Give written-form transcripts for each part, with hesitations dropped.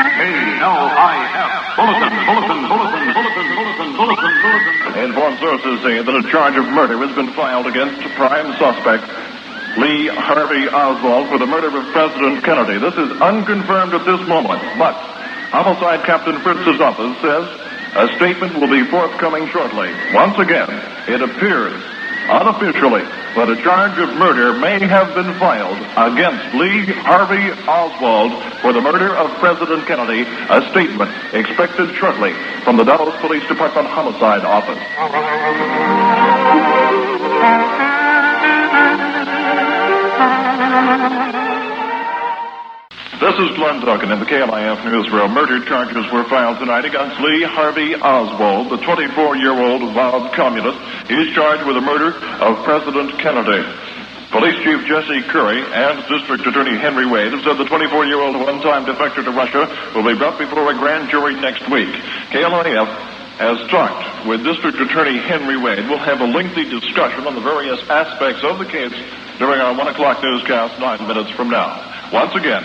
K-L-I-F. Bulletin. Informed sources say that a charge of murder has been filed against prime suspect Lee Harvey Oswald for the murder of President Kennedy. This is unconfirmed at this moment, but Homicide Captain Fritz's office says a statement will be forthcoming shortly. Once again, it appears unofficially that a charge of murder may have been filed against Lee Harvey Oswald for the murder of President Kennedy. A statement expected shortly from the Dallas Police Department Homicide Office. This is Glenn Duncan in the KLIF newsroom. Murder charges were filed tonight against Lee Harvey Oswald, the 24-year-old avowed communist. He is charged with the murder of President Kennedy. Police Chief Jesse Curry and District Attorney Henry Wade have said the 24-year-old one-time defector to Russia will be brought before a grand jury next week. KLIF has talked with District Attorney Henry Wade. We'll have a lengthy discussion on the various aspects of the case during our 1 o'clock newscast 9 minutes from now. Once again,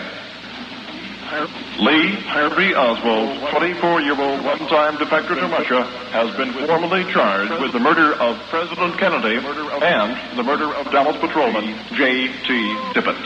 Lee Harvey Oswald, 24-year-old one-time defector to Russia, has been formally charged with the murder of President Kennedy and the murder of Dallas patrolman J.T. Tippett.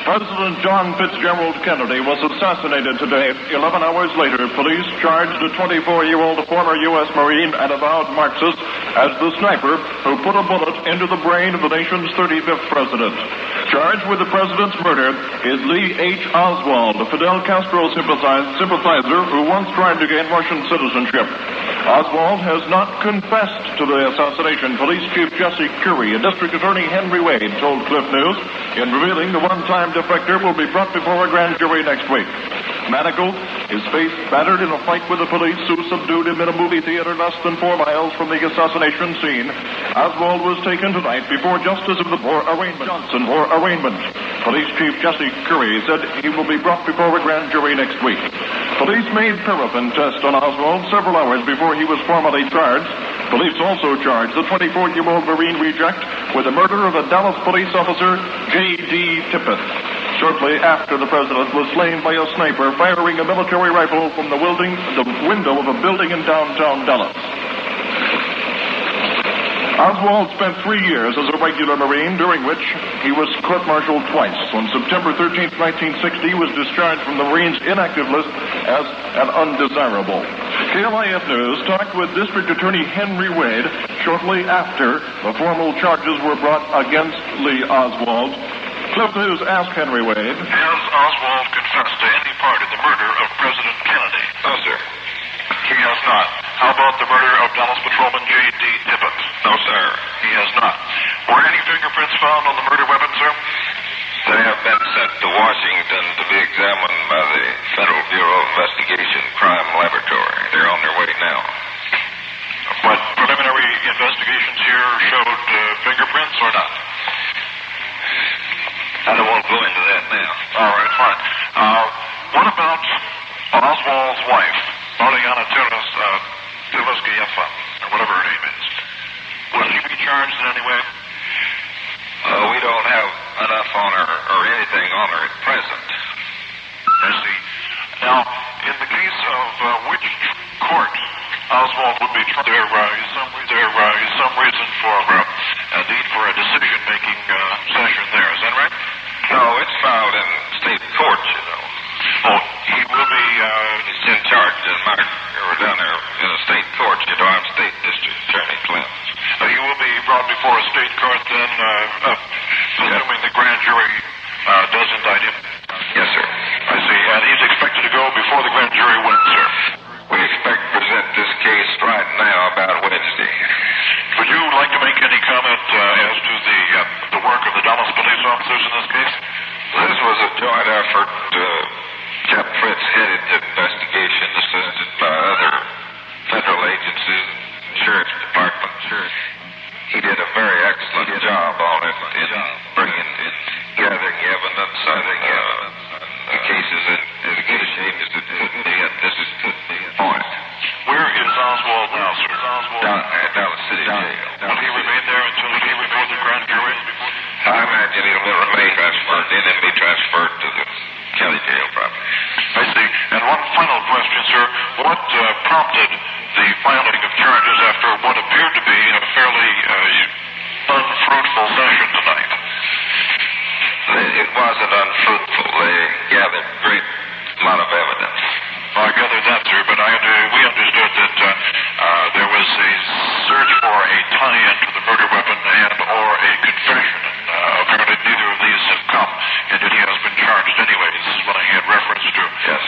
President John Fitzgerald Kennedy was assassinated today. 11 hours later, police charged a 24-year-old former U.S. Marine and avowed Marxist as the sniper who put a bullet into the brain of the nation's 35th president. Charged with the president's murder is Lee H. Oswald, a Fidel Castro sympathizer who once tried to gain Russian citizenship. Oswald has not confessed to the assassination. Police Chief Jesse Curry and District Attorney Henry Wade told Cliff News in revealing the one-time defector will be brought before a grand jury next week. Manacled, his face battered in a fight with the police who subdued him in a movie theater less than 4 miles from the assassination scene. Oswald was taken tonight before Justice of the for arraignment. Police Chief Jesse Curry said he will be brought before a grand jury next week. Police made paraffin tests on Oswald several hours before he was formally charged. Police also charged the 24-year-old Marine reject with the murder of a Dallas police officer, J.D. Tippett, shortly after the president was slain by a sniper firing a military rifle from the window of a building in downtown Dallas. Oswald spent 3 years as a regular Marine, during which he was court-martialed twice. On September 13, 1960, he was discharged from the Marines' inactive list as an undesirable. KLIF News talked with District Attorney Henry Wade shortly after the formal charges were brought against Lee Oswald. Cliff News asked Henry Wade, has Oswald confessed to any part in the murder of President Kennedy? No, sir. He has not. How about the murder of Dallas patrolman J.D. Tippett? No, sir. He has not. Were any fingerprints found on the murder weapon, sir? They have been sent to Washington to be examined by the Federal Bureau of Investigation Crime Laboratory. They're on their way now. But preliminary investigations here showed fingerprints or not? I don't want to go into that now. All right, fine. What about Oswald's wife, Mariana Tereskayeva, or whatever her name is? Will she be charged in any way? We don't have enough on her or anything on her at present. I see. Now, in the case of which court Oswald would be charged, there is some reason for a need for a decision-making session there. Is that right? No, it's filed in state court, you know. Oh, he will be... He's in charge in we're down there in a state court, you know. I'm state district attorney Clemens. He will be brought before a state court then, assuming the grand jury does indict him? Yes, sir. I see. And he's expected to go before the grand jury when, sir? We expect to present this case right now about Wednesday. Would you like to make any comment as to the work of the Dallas police officers in this case? This was a joint effort. Jeff Fritz headed the investigation, assisted by other federal agencies, sheriff's department. He did a very excellent job on it in gathering evidence. I think the case is as good a shape as it could be, and this is the point. Where is Dallas City Jail. Will he remain there until he before the grand jury? I imagine he'll remain transferred, then be transferred to the county jail, probably. I see. And one final question, sir. What prompted the filing of charges after what appeared to be a fairly unfruitful session tonight? It wasn't unfruitful. They gathered a great lot of evidence. I gathered that, sir, but we understood that there was a search for a tie-in to the murder weapon and or a confession. Apparently neither of these have come, and yet he has been charged anyway. This is what I had reference to. Yes.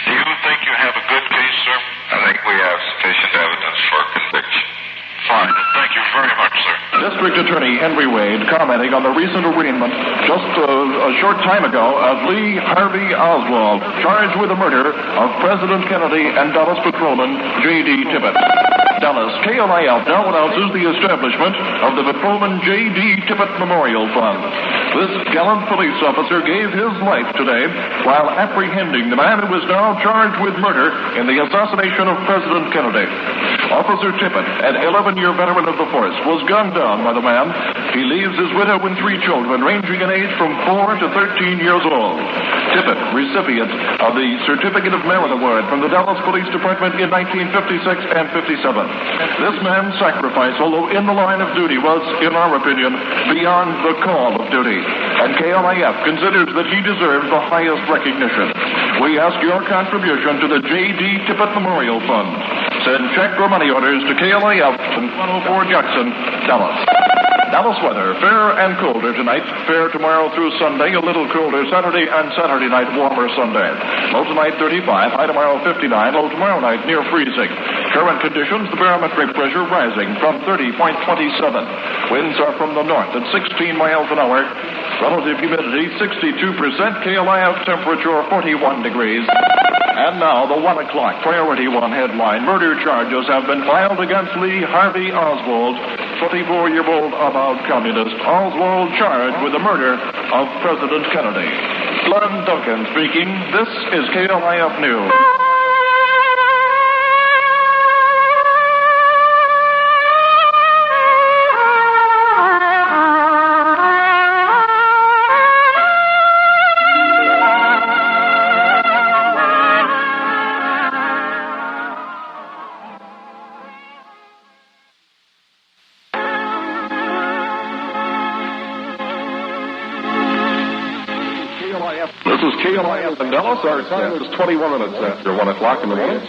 Do you think you have a good case, sir? I think we have sufficient evidence for conviction. Fine. Thank you very much, sir. District Attorney Henry Wade commenting on the recent arraignment just a short time ago of Lee Harvey Oswald, charged with the murder of President Kennedy and Dallas patrolman J.D. Tippit. Dallas, KLIF now announces the establishment of the Patrolman J.D. Tippit Memorial Fund. This gallant police officer gave his life today while apprehending the man who is now charged with murder in the assassination of President Kennedy. Officer Tippit, an 11-year veteran of the force, was gunned down by the man. He leaves his widow and 3 children, ranging in age from 4 to 13 years old. Tippit, recipient of the Certificate of Merit Award from the Dallas Police Department in 1956 and 57. This man's sacrifice, although in the line of duty, was, in our opinion, beyond the call of duty. And KLIF considers that he deserves the highest recognition. We ask your contribution to the J.D. Tippit Memorial Fund. Send check or money orders to KLIF, 104 Jackson, Dallas. Dallas weather, fair and colder tonight, fair tomorrow through Sunday, a little colder Saturday and Saturday night, warmer Sunday. Low tonight 35, high tomorrow 59, low tomorrow night near freezing. Current conditions, the barometric pressure rising from 30.27. Winds are from the north at 16 miles an hour. Relative humidity 62%, KLIF temperature 41 degrees. And now the 1 o'clock Priority 1 headline. Murder charges have been filed against Lee Harvey Oswald, 24-year-old avowed communist. Oswald charged with the murder of President Kennedy. Glenn Duncan speaking. This is KLIF News. This is KLIF in Dallas. Our time is 21 minutes after 1 o'clock in the morning.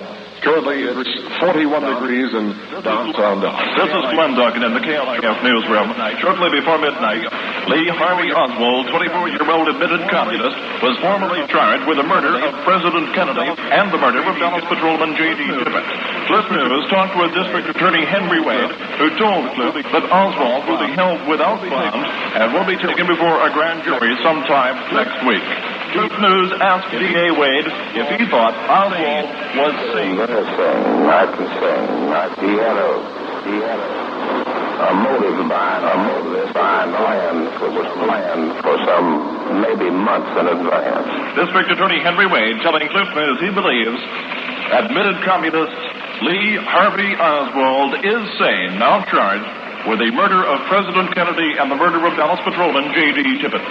Currently, it's 41 degrees in downtown Dallas. This is Glenn Duncan in the KLIF newsroom. Shortly before midnight, Lee Harvey Oswald, 24-year-old admitted communist, was formally charged with the murder of President Kennedy and the murder of Dallas patrolman J.D. Tippit. Clif News talked with District Attorney Henry Wade, who told Clif that Oswald will be held without bond and will be taken before a grand jury sometime next week. Clif News asked D.A. Wade if he thought Oswald was sane. Not insane. He had a motive planned for some maybe months in advance. District Attorney Henry Wade telling Clif News he believes admitted communist Lee Harvey Oswald is sane, now charged with the murder of President Kennedy and the murder of Dallas patrolman J.D. Tippit.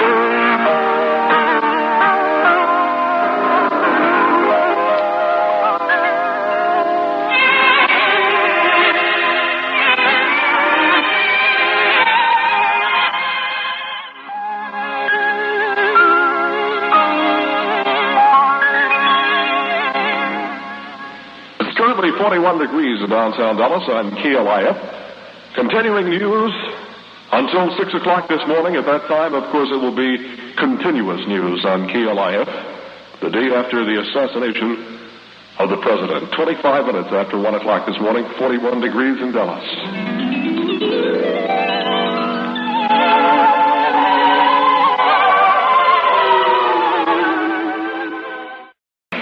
It's currently 41 degrees in downtown Dallas on KLIF. Continuing news until 6 o'clock this morning. At that time, of course, it will be continuous news on KLIF. The day after the assassination of the president. 25 minutes after 1 o'clock this morning, 41 degrees in Dallas.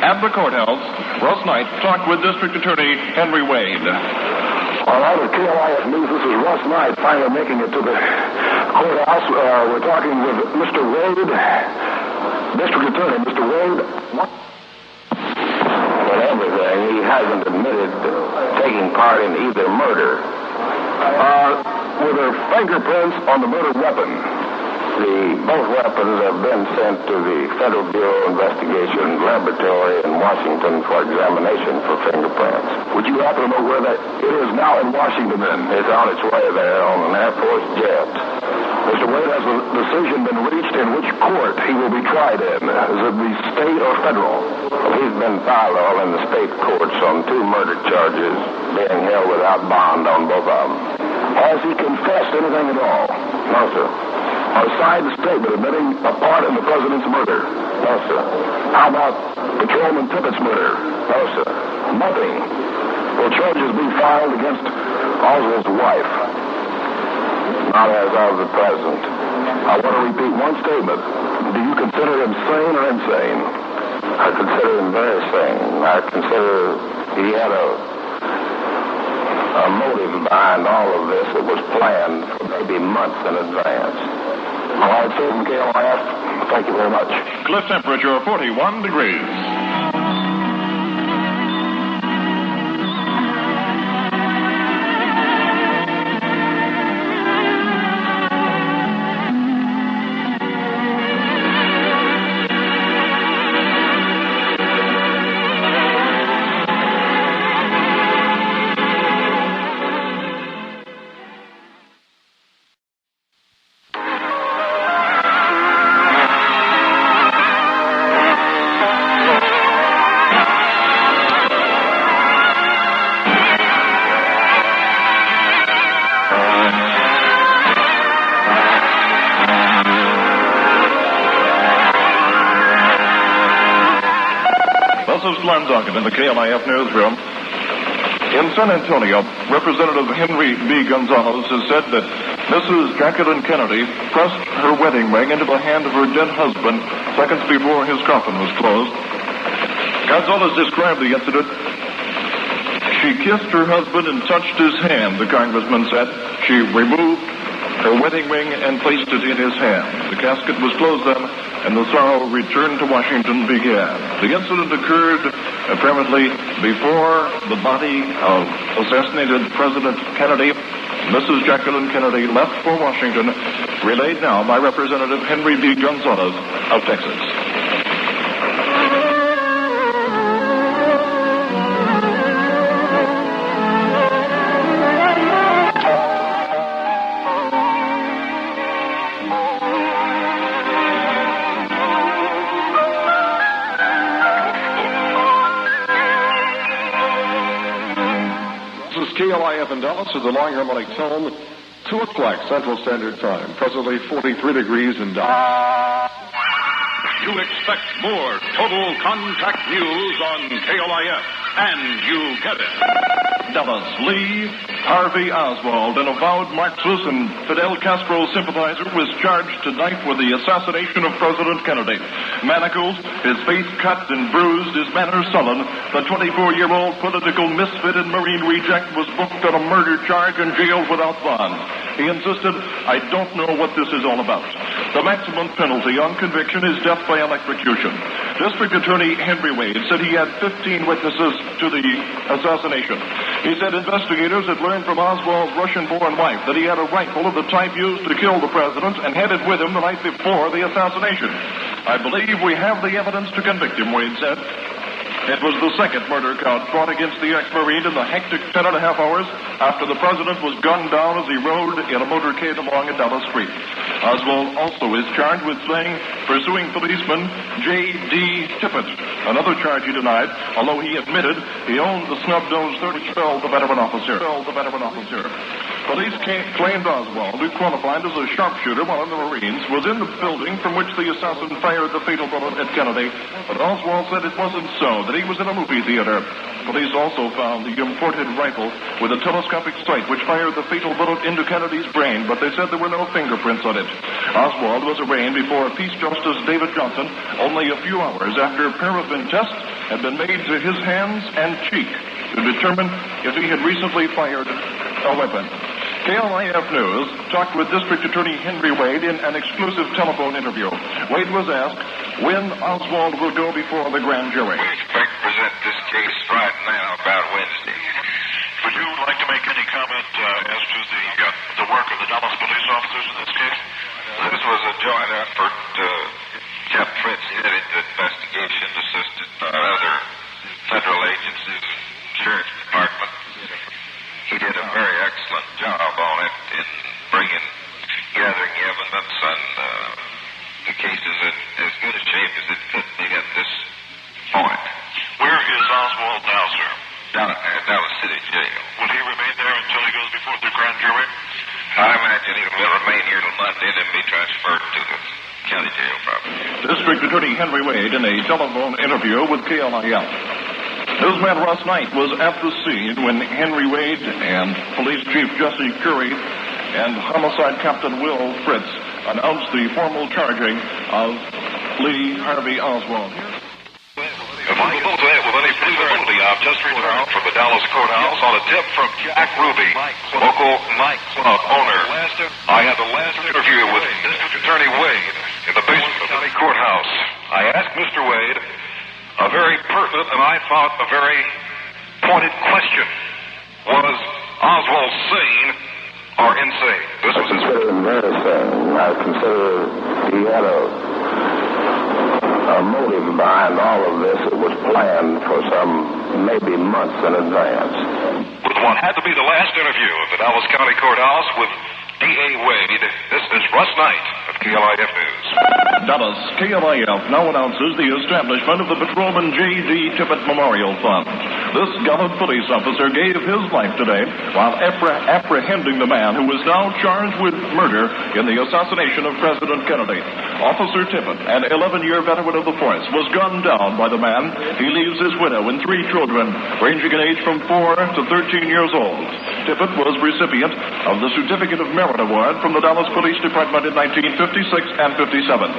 At the courthouse, Russ Knight talked with District Attorney Henry Wade. All right, at KLIF News, this is Russ Knight finally making it to the courthouse. We're talking with Mr. Wade, District Attorney. Mr. Wade, well, everything he hasn't admitted taking part in either murder. Were there fingerprints on the murder weapon? Both weapons have been sent to the Federal Bureau of Investigation Laboratory in Washington for examination for fingerprints. Would you happen to know where that is now in Washington, then? It's on its way there on an Air Force jet. Mr. Wade, has a decision been reached in which court he will be tried in? Is it the state or federal? Well, he's been filed all in the state courts on 2 murder charges, being held without bond on both of them. Has he confessed anything at all? No, sir. Or signed a statement admitting a part in the president's murder? No, sir. How about Patrolman Tippett's murder? No, sir. Nothing. Will charges be filed against Oswald's wife? Not as of the present. I want to repeat one statement. Do you consider him sane or insane? I consider him very sane. I consider he had a motive behind all of this that was planned for maybe months in advance. All right, sir, from KLIF, thank you very much. Cliff temperature 41 degrees. Glenn Duncan in the KLIF newsroom. In San Antonio, Representative Henry B. Gonzalez has said that Mrs. Jacqueline Kennedy pressed her wedding ring into the hand of her dead husband seconds before his coffin was closed. Gonzalez described the incident. She kissed her husband and touched his hand, the congressman said. She removed her wedding ring and placed it in his hand. The casket was closed then, and the sorrow return to Washington began. The incident occurred apparently before the body of assassinated President Kennedy. Mrs. Jacqueline Kennedy left for Washington, relayed now by Representative Henry B. Gonzalez of Texas. KLIF in Dallas is the long harmonic tone, 2 o'clock Central Standard Time. Presently 43 degrees in Dallas. You expect more total contact news on KLIF, and you get it. Dallas, Lee Harvey Oswald, an avowed Marxist and Fidel Castro sympathizer, was charged tonight with the assassination of President Kennedy. Manacled, his face cut and bruised, his manner sullen, the 24-year-old political misfit and Marine reject was booked on a murder charge and jailed without bond. He insisted, "I don't know what this is all about." The maximum penalty on conviction is death by electrocution. District Attorney Henry Wade said he had 15 witnesses to the assassination. He said investigators had learned from Oswald's Russian-born wife that he had a rifle of the type used to kill the president and had it with him the night before the assassination. "I believe we have the evidence to convict him," Wade said. It was the second murder count brought against the ex-Marine in the hectic 10.5 hours after the president was gunned down as he rode in a motorcade along a Dallas street. Oswald also is charged with pursuing policeman J.D. Tippett, another charge he denied, although he admitted he owned the snub-nosed 30 which felled the veteran officer. Police claimed Oswald, who qualified as a sharpshooter while in the Marines, was in the building from which the assassin fired the fatal bullet at Kennedy, but Oswald said it wasn't so, that he was in a movie theater. Police also found the imported rifle with a telescopic sight which fired the fatal bullet into Kennedy's brain, but they said there were no fingerprints on it. Oswald was arraigned before Peace Justice David Johnson only a few hours after paraffin tests had been made to his hands and cheek to determine if he had recently fired a weapon. KLIF News talked with District Attorney Henry Wade in an exclusive telephone interview. Wade was asked when Oswald will go before the grand jury. We expect to present this case right now about Wednesday. Would you like to make any comment as to the work of the Dallas police officers in this case? This was a joint effort. Captain Fritz headed the investigation, assisted by other federal agencies and sheriff's department. He did a very excellent job on it in gathering evidence, and the case is in as good a shape as it could be at this point. Where is Oswald now, sir? Down at Dallas City Jail. Will he remain there until he goes before the grand jury? I imagine he'll remain here till Monday and then be transferred to the county jail, probably. District Attorney Henry Wade in a telephone interview with KLIF. Newsman Russ Knight was at the scene when Henry Wade and Police Chief Jesse Curry and Homicide Captain Will Fritz announced the formal charging of Lee Harvey Oswald. If I go to it with any feasibility, I've just returned from the Dallas courthouse on a tip from Jack Ruby, local nightclub owner. I had the last interview with District Attorney Wade in the basement of the county courthouse. I asked Mr. Wade a very pertinent and I thought a very pointed question. Was Oswald sane or insane? I consider him very sane. I consider he had a motive behind all of this. It was planned for some, maybe months in advance. With what had to be the last interview at the Dallas County Courthouse with D.A. Wade, this is Russ Knight of KLIF News. Dallas, KLIF now announces the establishment of the Patrolman J.D. Tippett Memorial Fund. This gallant police officer gave his life today while apprehending the man who is now charged with murder in the assassination of President Kennedy. Officer Tippett, an 11-year veteran of the force, was gunned down by the man. He leaves his widow and 3 children, ranging in age from 4 to 13 years old. Tippett was recipient of the Certificate of Merit Award from the Dallas Police Department in 1956 and 57.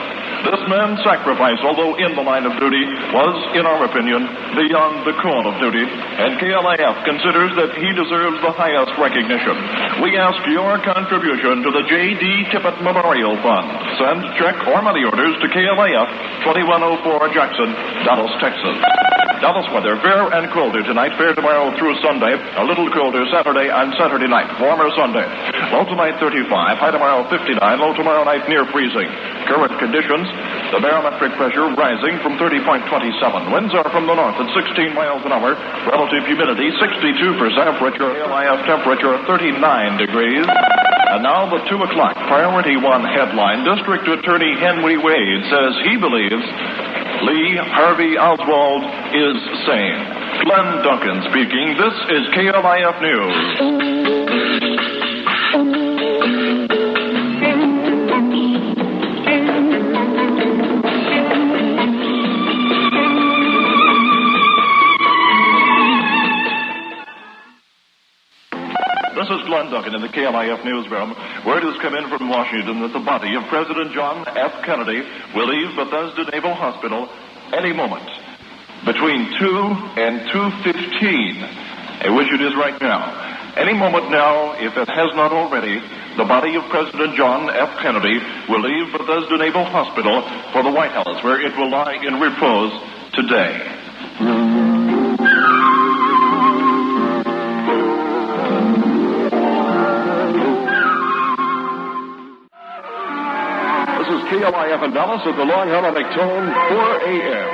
This man's sacrifice, although in the line of duty, was, in our opinion, beyond the call of duty, and KLIF considers that he deserves the highest recognition. We ask your contribution to the J.D. Tippett Memorial Fund. Send check or money orders to KLIF, 2104 Jackson, Dallas, Texas. Dallas weather, fair and colder tonight, fair tomorrow through Sunday, a little colder Saturday and Saturday night, warmer Sunday. Low tonight 35, high tomorrow 59, low tomorrow night near freezing. Current conditions, the barometric pressure rising from 30.27. Winds are from the north at 16 miles an hour. Relative humidity 62%. KLIF temperature 39 degrees. And now the 2 o'clock Priority 1 headline. District Attorney Henry Wade says he believes Lee Harvey Oswald is sane. Glenn Duncan speaking. This is KLIF News. This is Glenn Duncan in the KLIF newsroom. Word has come in from Washington that the body of President John F. Kennedy will leave Bethesda Naval Hospital any moment. Between 2 and 2:15, which it is right now. Any moment now, if it has not already, the body of President John F. Kennedy will leave Bethesda Naval Hospital for the White House, where it will lie in repose today. This is KLIF in Dallas at the Long Harmonic Tone, 4 a.m.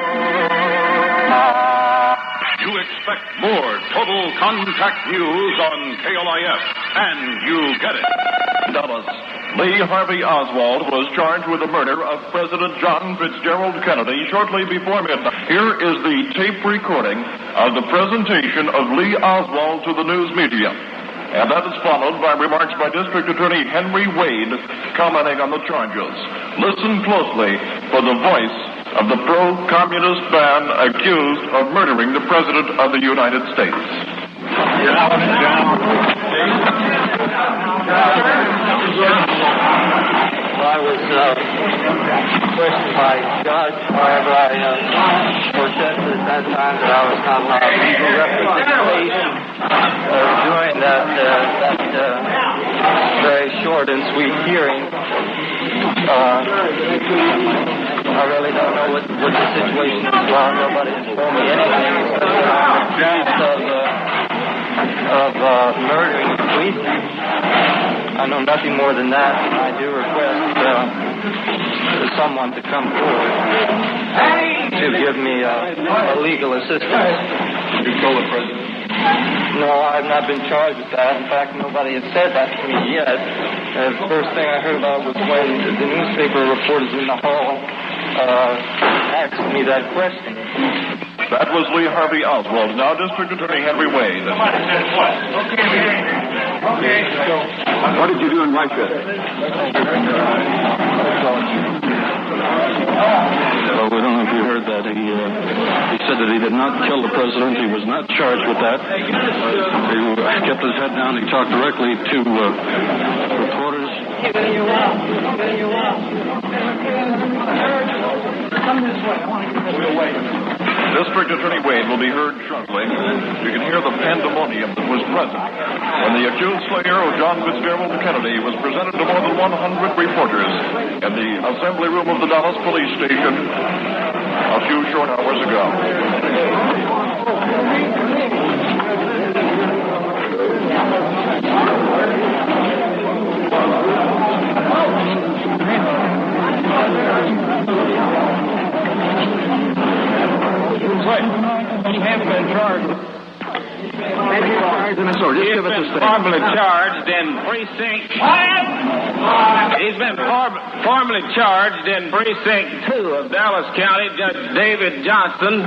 You expect more total contact news on KLIF, and you get it. Dallas. Lee Harvey Oswald was charged with the murder of President John Fitzgerald Kennedy shortly before midnight. Here is the tape recording of the presentation of Lee Oswald to the news media. And that is followed by remarks by District Attorney Henry Wade commenting on the charges. Listen closely for the voice of the pro-communist man accused of murdering the President of the United States. I was questioned by judge. However, I protested at that time that I was not allowed legal representation during that very short and sweet hearing. I really don't know what the situation is wrong. Nobody has told me anything except that I'm accused of murdering a policeman. I know nothing more than that, and I do request someone to come forward to give me a legal assistance. You told the president? No, I've not been charged with that. In fact, nobody has said that to me yet. The first thing I heard about was when the newspaper reporters in the hall asked me that question. That was Lee Harvey Oswald. Now District Attorney Henry Wade. What did you do in Whitefield? Well, we don't know if you heard that. He said that he did not kill the president. He was not charged with that. He kept his head down. He talked directly to reporters. Come this way. I want to get this way. District Attorney Wade will be heard shortly. You can hear the pandemonium that was present when the accused slayer of John Fitzgerald Kennedy was presented to more than 100 reporters in the assembly room of the Dallas Police Station a few short hours ago. He has been charged. Just give us a statement. Formally charged in precinct. He's been formally charged in precinct 2 of Dallas County. Judge David Johnson.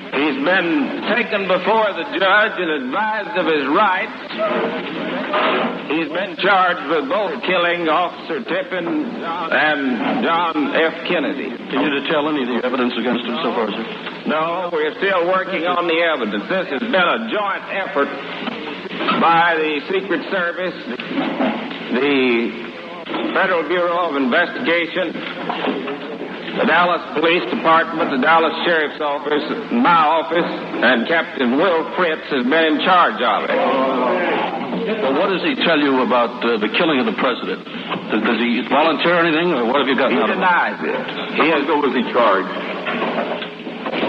He's been taken before the judge and advised of his rights. He's been charged with both killing Officer Tippin and John F. Kennedy. Can you detail any of the evidence against him so far, sir? No, we're still working on the evidence. This has been a joint effort by the Secret Service, the Federal Bureau of Investigation, the Dallas Police Department, the Dallas Sheriff's Office, my office, and Captain Will Fritz has been in charge of it. Well, what does he tell you about the killing of the president? Does he volunteer anything, or what have you gotten out of him? He denies it. What was he charged?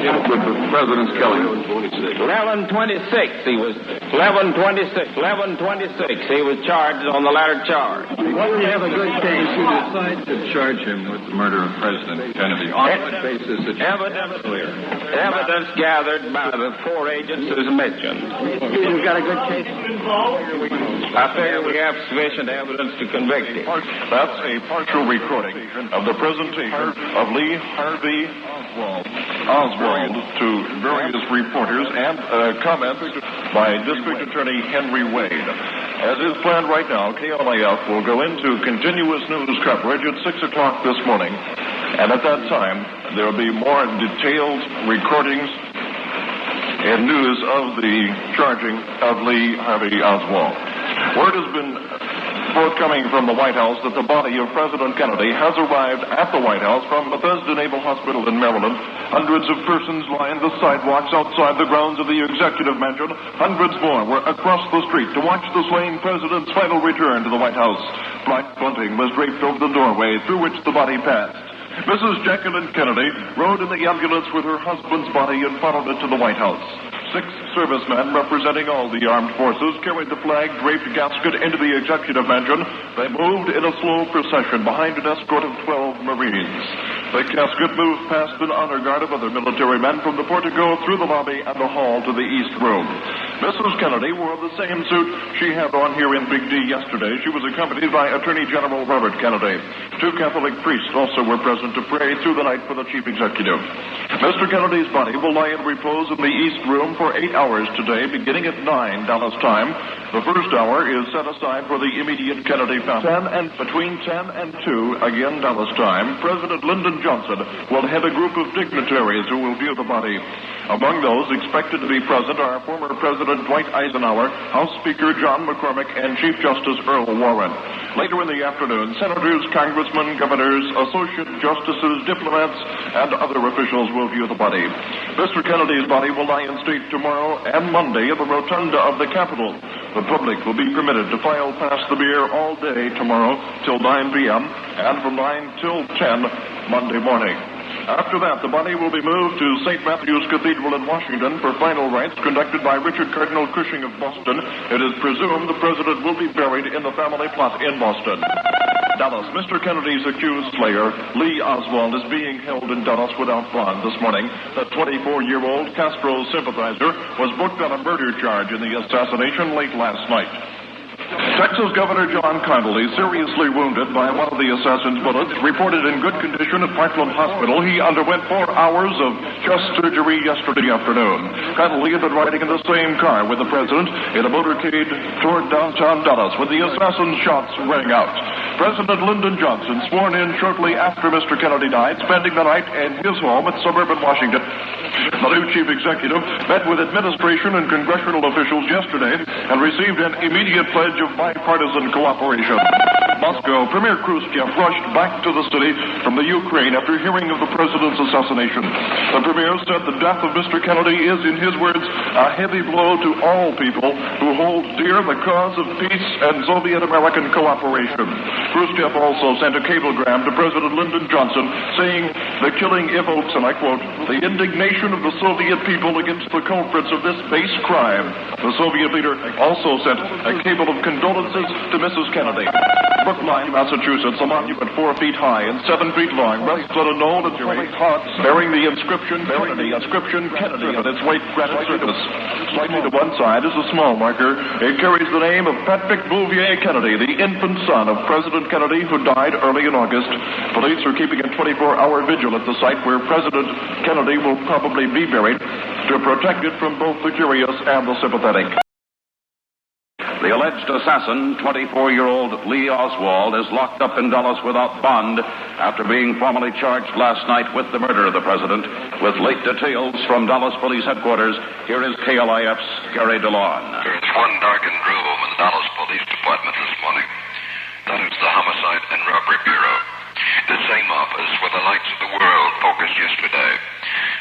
With the president's killing. 1126. He was 1126. He was charged on the latter charge. Why do you have a good case? You decide to charge him with the murder of President Kennedy on what basis? Evidence gathered by the 4 agents as mentioned. You've got a good case? I figure we have sufficient evidence to convict him. That's a partial recording of the presentation of Lee Harvey Oswald to various reporters and comments by District Attorney Henry Wade. As is planned right now, KLIF will go into continuous news coverage at 6 o'clock this morning. And at that time, there will be more detailed recordings and news of the charging of Lee Harvey Oswald. Word has been forthcoming from the White House that the body of President Kennedy has arrived at the White House from Bethesda Naval Hospital in Maryland. Hundreds of persons lined the sidewalks outside the grounds of the executive mansion. Hundreds more were across the street to watch the slain president's final return to the White House. Black bunting was draped over the doorway through which the body passed. Mrs. Jacqueline Kennedy rode in the ambulance with her husband's body and followed it to the White House. 6 servicemen representing all the armed forces carried the flag-draped casket into the executive mansion. They moved in a slow procession behind an escort of 12 Marines. The casket moved past an honor guard of other military men from the portico through the lobby and the hall to the East Room. Mrs. Kennedy wore the same suit she had on here in Big D yesterday. She was accompanied by Attorney General Robert Kennedy. 2 Catholic priests also were present to pray through the night for the chief executive. Mr. Kennedy's body will lie in repose in the East Room for 8 hours today, beginning at 9 Dallas time. The first hour is set aside for the immediate Kennedy family. Between 10 and 2, again Dallas time, President Lyndon Johnson will head a group of dignitaries who will view the body. Among those expected to be present are former President Dwight Eisenhower, House Speaker John McCormick, and Chief Justice Earl Warren. Later in the afternoon, senators, congressmen, governors, associate justices, diplomats, and other officials will view the body. Mr. Kennedy's body will lie in state tomorrow and Monday at the rotunda of the Capitol. The public will be permitted to file past the bier all day tomorrow till 9 p.m. and from 9 till 10 Monday morning. After that, the body will be moved to St. Matthew's Cathedral in Washington for final rites conducted by Richard Cardinal Cushing of Boston. It is presumed the president will be buried in the family plot in Boston. Dallas. Mr. Kennedy's accused slayer, Lee Oswald, is being held in Dallas without bond this morning. The 24-year-old Castro sympathizer was booked on a murder charge in the assassination late last night. Texas Governor John Connally, seriously wounded by one of the assassin's bullets, reported in good condition at Parkland Hospital. He underwent 4 hours of chest surgery yesterday afternoon. Connally had been riding in the same car with the president in a motorcade toward downtown Dallas when the assassin's shots rang out. President Lyndon Johnson, sworn in shortly after Mr. Kennedy died, spending the night in his home at suburban Washington. The new chief executive met with administration and congressional officials yesterday and received an immediate pledge of bipartisan cooperation. Moscow, Premier Khrushchev rushed back to the city from the Ukraine after hearing of the president's assassination. The premier said the death of Mr. Kennedy is, in his words, a heavy blow to all people who hold dear the cause of peace and Soviet-American cooperation. Khrushchev also sent a cablegram to President Lyndon Johnson saying the killing evokes, and I quote, the indignation of the Soviet people against the culprits of this base crime. The Soviet leader also sent a cable of condolences to Mrs. Kennedy. Brookline, Massachusetts, a monument 4 feet high and 7 feet long rests on a knoll and fully hot, bearing the inscription Kennedy on its white granite surface. Slightly to one side is a small marker. It carries the name of Patrick Bouvier Kennedy, the infant son of President Kennedy, who died early in August. Police are keeping a 24-hour vigil at the site where President Kennedy will probably be buried to protect it from both the curious and the sympathetic. The alleged assassin, 24-year-old Lee Oswald, is locked up in Dallas without bond after being formally charged last night with the murder of the president. With late details from Dallas Police Headquarters, here is KLIF's Gary DeLon. There's one darkened room in the Dallas Police Department this morning. That is the Homicide and Robbery Bureau. The same office where the lights of the world focused yesterday.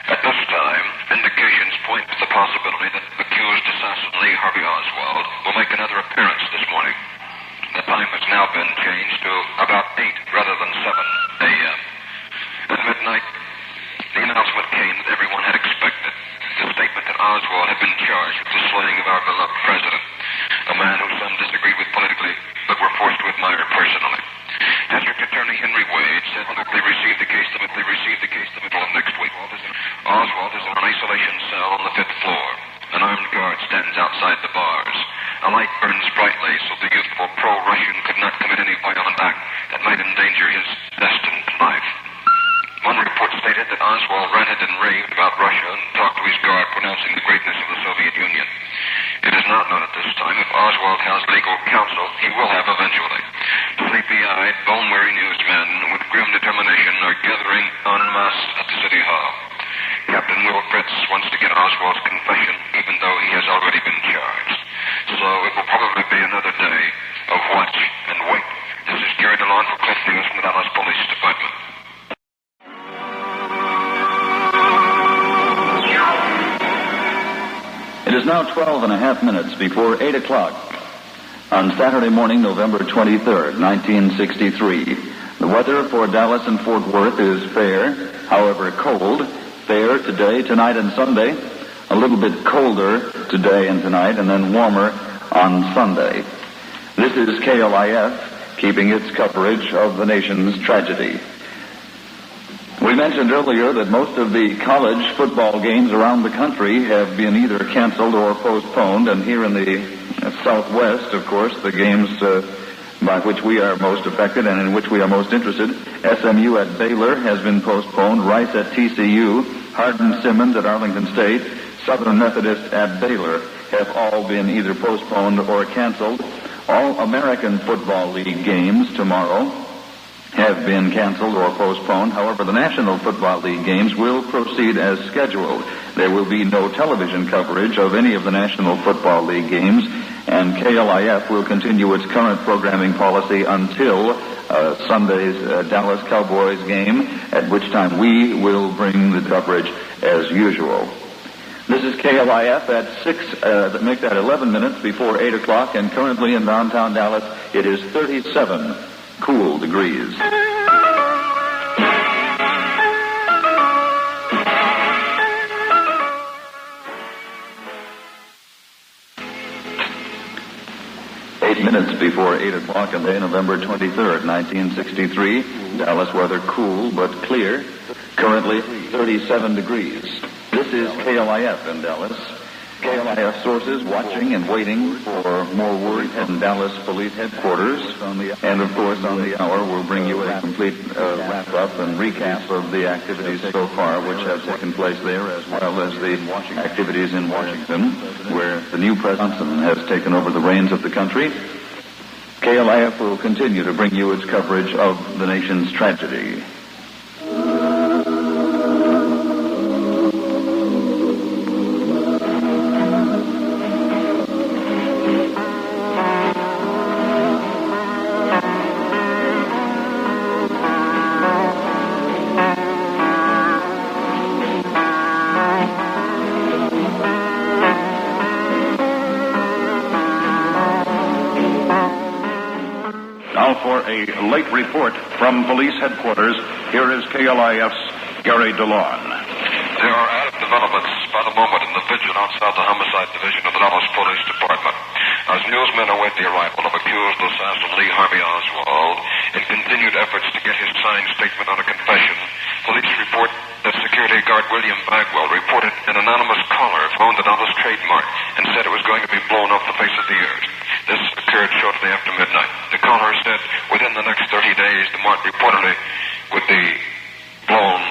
At this time, indications point to the possibility that accused assassin Lee Harvey Oswald will make another appearance this morning. The time has now been changed to about 8 rather than 7 a.m. At midnight, the announcement came that everyone had expected. The statement that Oswald had been charged with the slaying of our beloved president, a man who some disagreed with politically but were forced to admire personally. District Attorney Henry Wade said that they received the case the middle of next week. Oswald is in an isolation cell on the 5th floor. An armed guard stands outside the bars. A light burns brightly so the youthful pro-Russian could not commit any violent act that might endanger his destined life. One report stated that Oswald ranted and raved about Russia and talked to his guard pronouncing the greatness of the Soviet Union. It is not known at this time if Oswald has legal counsel. He will have eventually. Sleepy-eyed, bone-weary newsmen with grim determination are gathering en masse at the City Hall. Captain Will Fritz wants to get Oswald's confession, even though he has already been charged. So it will probably be another day of watch and wait. This is Gary DeLon for Cliff News from the Dallas Police Department. It is now 12 and a half minutes before 8 o'clock on Saturday morning, November 23rd, 1963. The weather for Dallas and Fort Worth is fair, however cold. Fair today, tonight, and Sunday. A little bit colder today and tonight, and then warmer on Sunday. This is KLIF, keeping its coverage of the nation's tragedy. We mentioned earlier that most of the college football games around the country have been either canceled or postponed, and here in the Southwest, of course, the games by which we are most affected and in which we are most interested, SMU at Baylor has been postponed, Rice at TCU, Hardin-Simmons at Arlington State, Southern Methodist at Baylor have all been either postponed or canceled. All American Football League games tomorrow have been canceled or postponed. However, the National Football League games will proceed as scheduled. There will be no television coverage of any of the National Football League games, and KLIF will continue its current programming policy until Sunday's Dallas Cowboys game, at which time we will bring the coverage as usual. This is KLIF at make that 11 minutes before 8 o'clock, and currently in downtown Dallas it is 37 cool degrees. 8 minutes before 8 o'clock on day November 23rd, 1963. Dallas weather cool but clear. Currently 37 degrees. This is KLIF in Dallas. KLIF sources watching and waiting for more word from Dallas Police Headquarters. And, of course, on the hour, we'll bring you a complete wrap-up and recap of the activities so far which have taken place there, as well as the activities in Washington, where the new President has taken over the reins of the country. KLIF will continue to bring you its coverage of the nation's tragedy. For a late report from police headquarters, here is KLIF's Gary DeLawn. There are added developments by the moment in the vigil outside the homicide division of the Dallas Police Department. As newsmen await the arrival of accused assassin Lee Harvey Oswald in continued efforts to get his signed statement under confession, police report that security guard William Bagwell reported an anonymous caller phoned the Dallas trademark and said it was going to be blown off the face of the earth. This occurred shortly after midnight. The caller said within the next 30 days the mark reportedly would be blown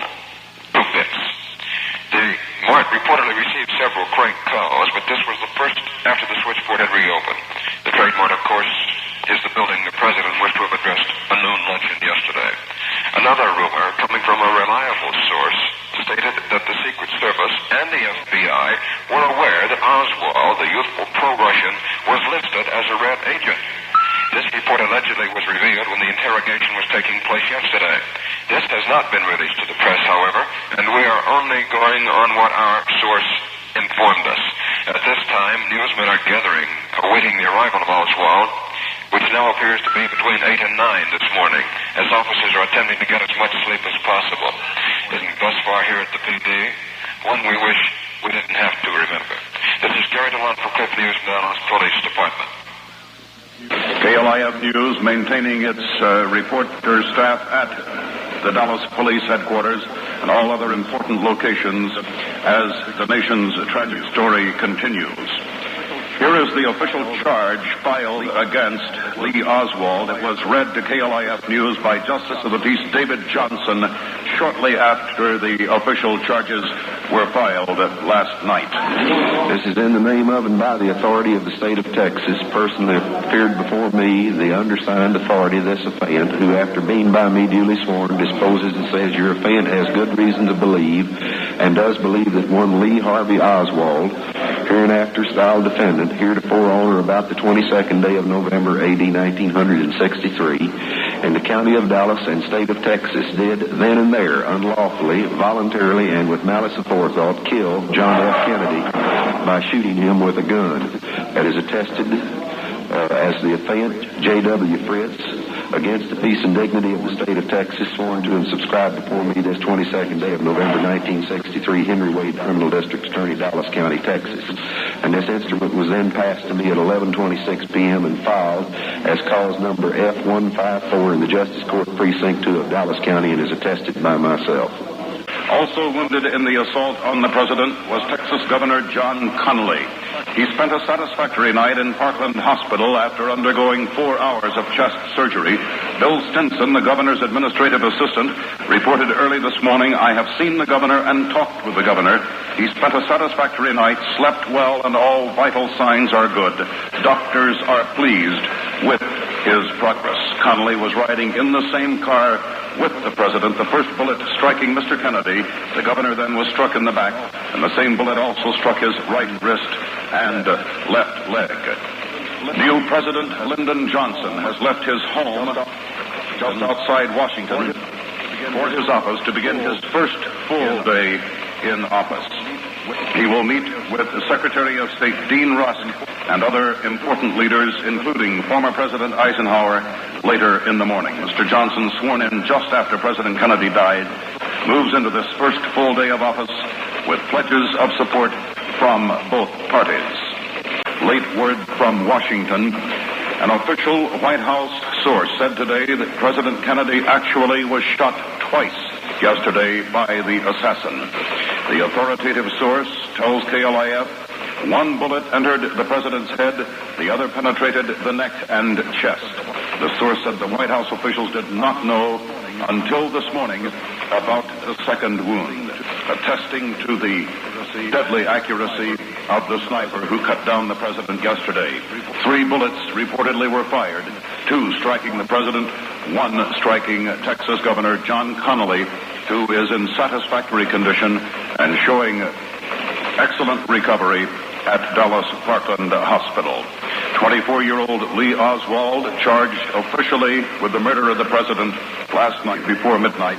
to bits. The mark reportedly received several crank calls, but this was the first after the switchboard had reopened. The trademark, of course, is the building the president wished to have addressed a noon luncheon yesterday. Another rumor coming from a reliable source stated that the Secret Service and the FBI were aware that Oswald, the youthful pro-Russian, was listed as a red agent. This report allegedly was revealed when the interrogation was taking place yesterday. This has not been released to the press, however, and we are only going on what our source informed us. At this time, newsmen are gathering, awaiting the arrival of Oswald, which now appears to be between 8 and 9 this morning, as officers are attempting to get as much sleep as possible. Thus far here at the PD, one we wish we didn't have to remember. This is Gary DeLawn for Cliff News, Dallas Police Department. KLIF News maintaining its reporter staff at the Dallas Police Headquarters and all other important locations as the nation's tragic story continues. Here is the official charge filed against Lee Oswald. It was read to KLIF News by Justice of the Peace David Johnson shortly after the official charges were filed last night. This is in the name of and by the authority of the state of Texas, personally appeared before me, the undersigned authority of this offend, who after being by me duly sworn, disposes and says your offend has good reason to believe, and does believe that one Lee Harvey Oswald, hereinafter styled defendant, heretofore on or about the 22nd day of November, A.D. 1963, in the county of Dallas and state of Texas, did then and there, unlawfully, voluntarily, and with malice aforethought, kill John F. Kennedy by shooting him with a gun. That is attested as the affiant, J.W. Fritz, against the peace and dignity of the state of Texas, sworn to and subscribed before me this 22nd day of November 1963, Henry Wade, Criminal District Attorney, Dallas County, Texas. And this instrument was then passed to me at 11:26 p.m. and filed as cause number F154 in the Justice Court Precinct 2 of Dallas County and is attested by myself. Also wounded in the assault on the president was Texas Governor John Connally. He spent a satisfactory night in Parkland Hospital after undergoing 4 hours of chest surgery. Bill Stinson, the governor's administrative assistant, reported early this morning, "I have seen the governor and talked with the governor. He spent a satisfactory night, slept well, and all vital signs are good. Doctors are pleased with his progress." Connally was riding in the same car with the president, the first bullet striking Mr. Kennedy. The governor then was struck in the back, and the same bullet also struck his right wrist and left leg. New President Lyndon Johnson has left his home just outside Washington for his office to begin his first full day in office. He will meet with Secretary of State Dean Rusk and other important leaders, including former President Eisenhower, later in the morning. Mr. Johnson, sworn in just after President Kennedy died, moves into this first full day of office with pledges of support from both parties. Late word from Washington An official White House source said today that President Kennedy actually was shot twice yesterday by the assassin. The authoritative source tells KLIF one bullet entered the president's head, the other penetrated the neck and chest. The source said the White House officials did not know until this morning about the second wound, attesting to the deadly accuracy of the sniper who cut down the president yesterday. 3 bullets reportedly were fired, 2 striking the president, 1 striking Texas Governor John Connally, who is in satisfactory condition and showing excellent recovery at Dallas Parkland Hospital. 24-year-old Lee Oswald, charged officially with the murder of the president last night before midnight,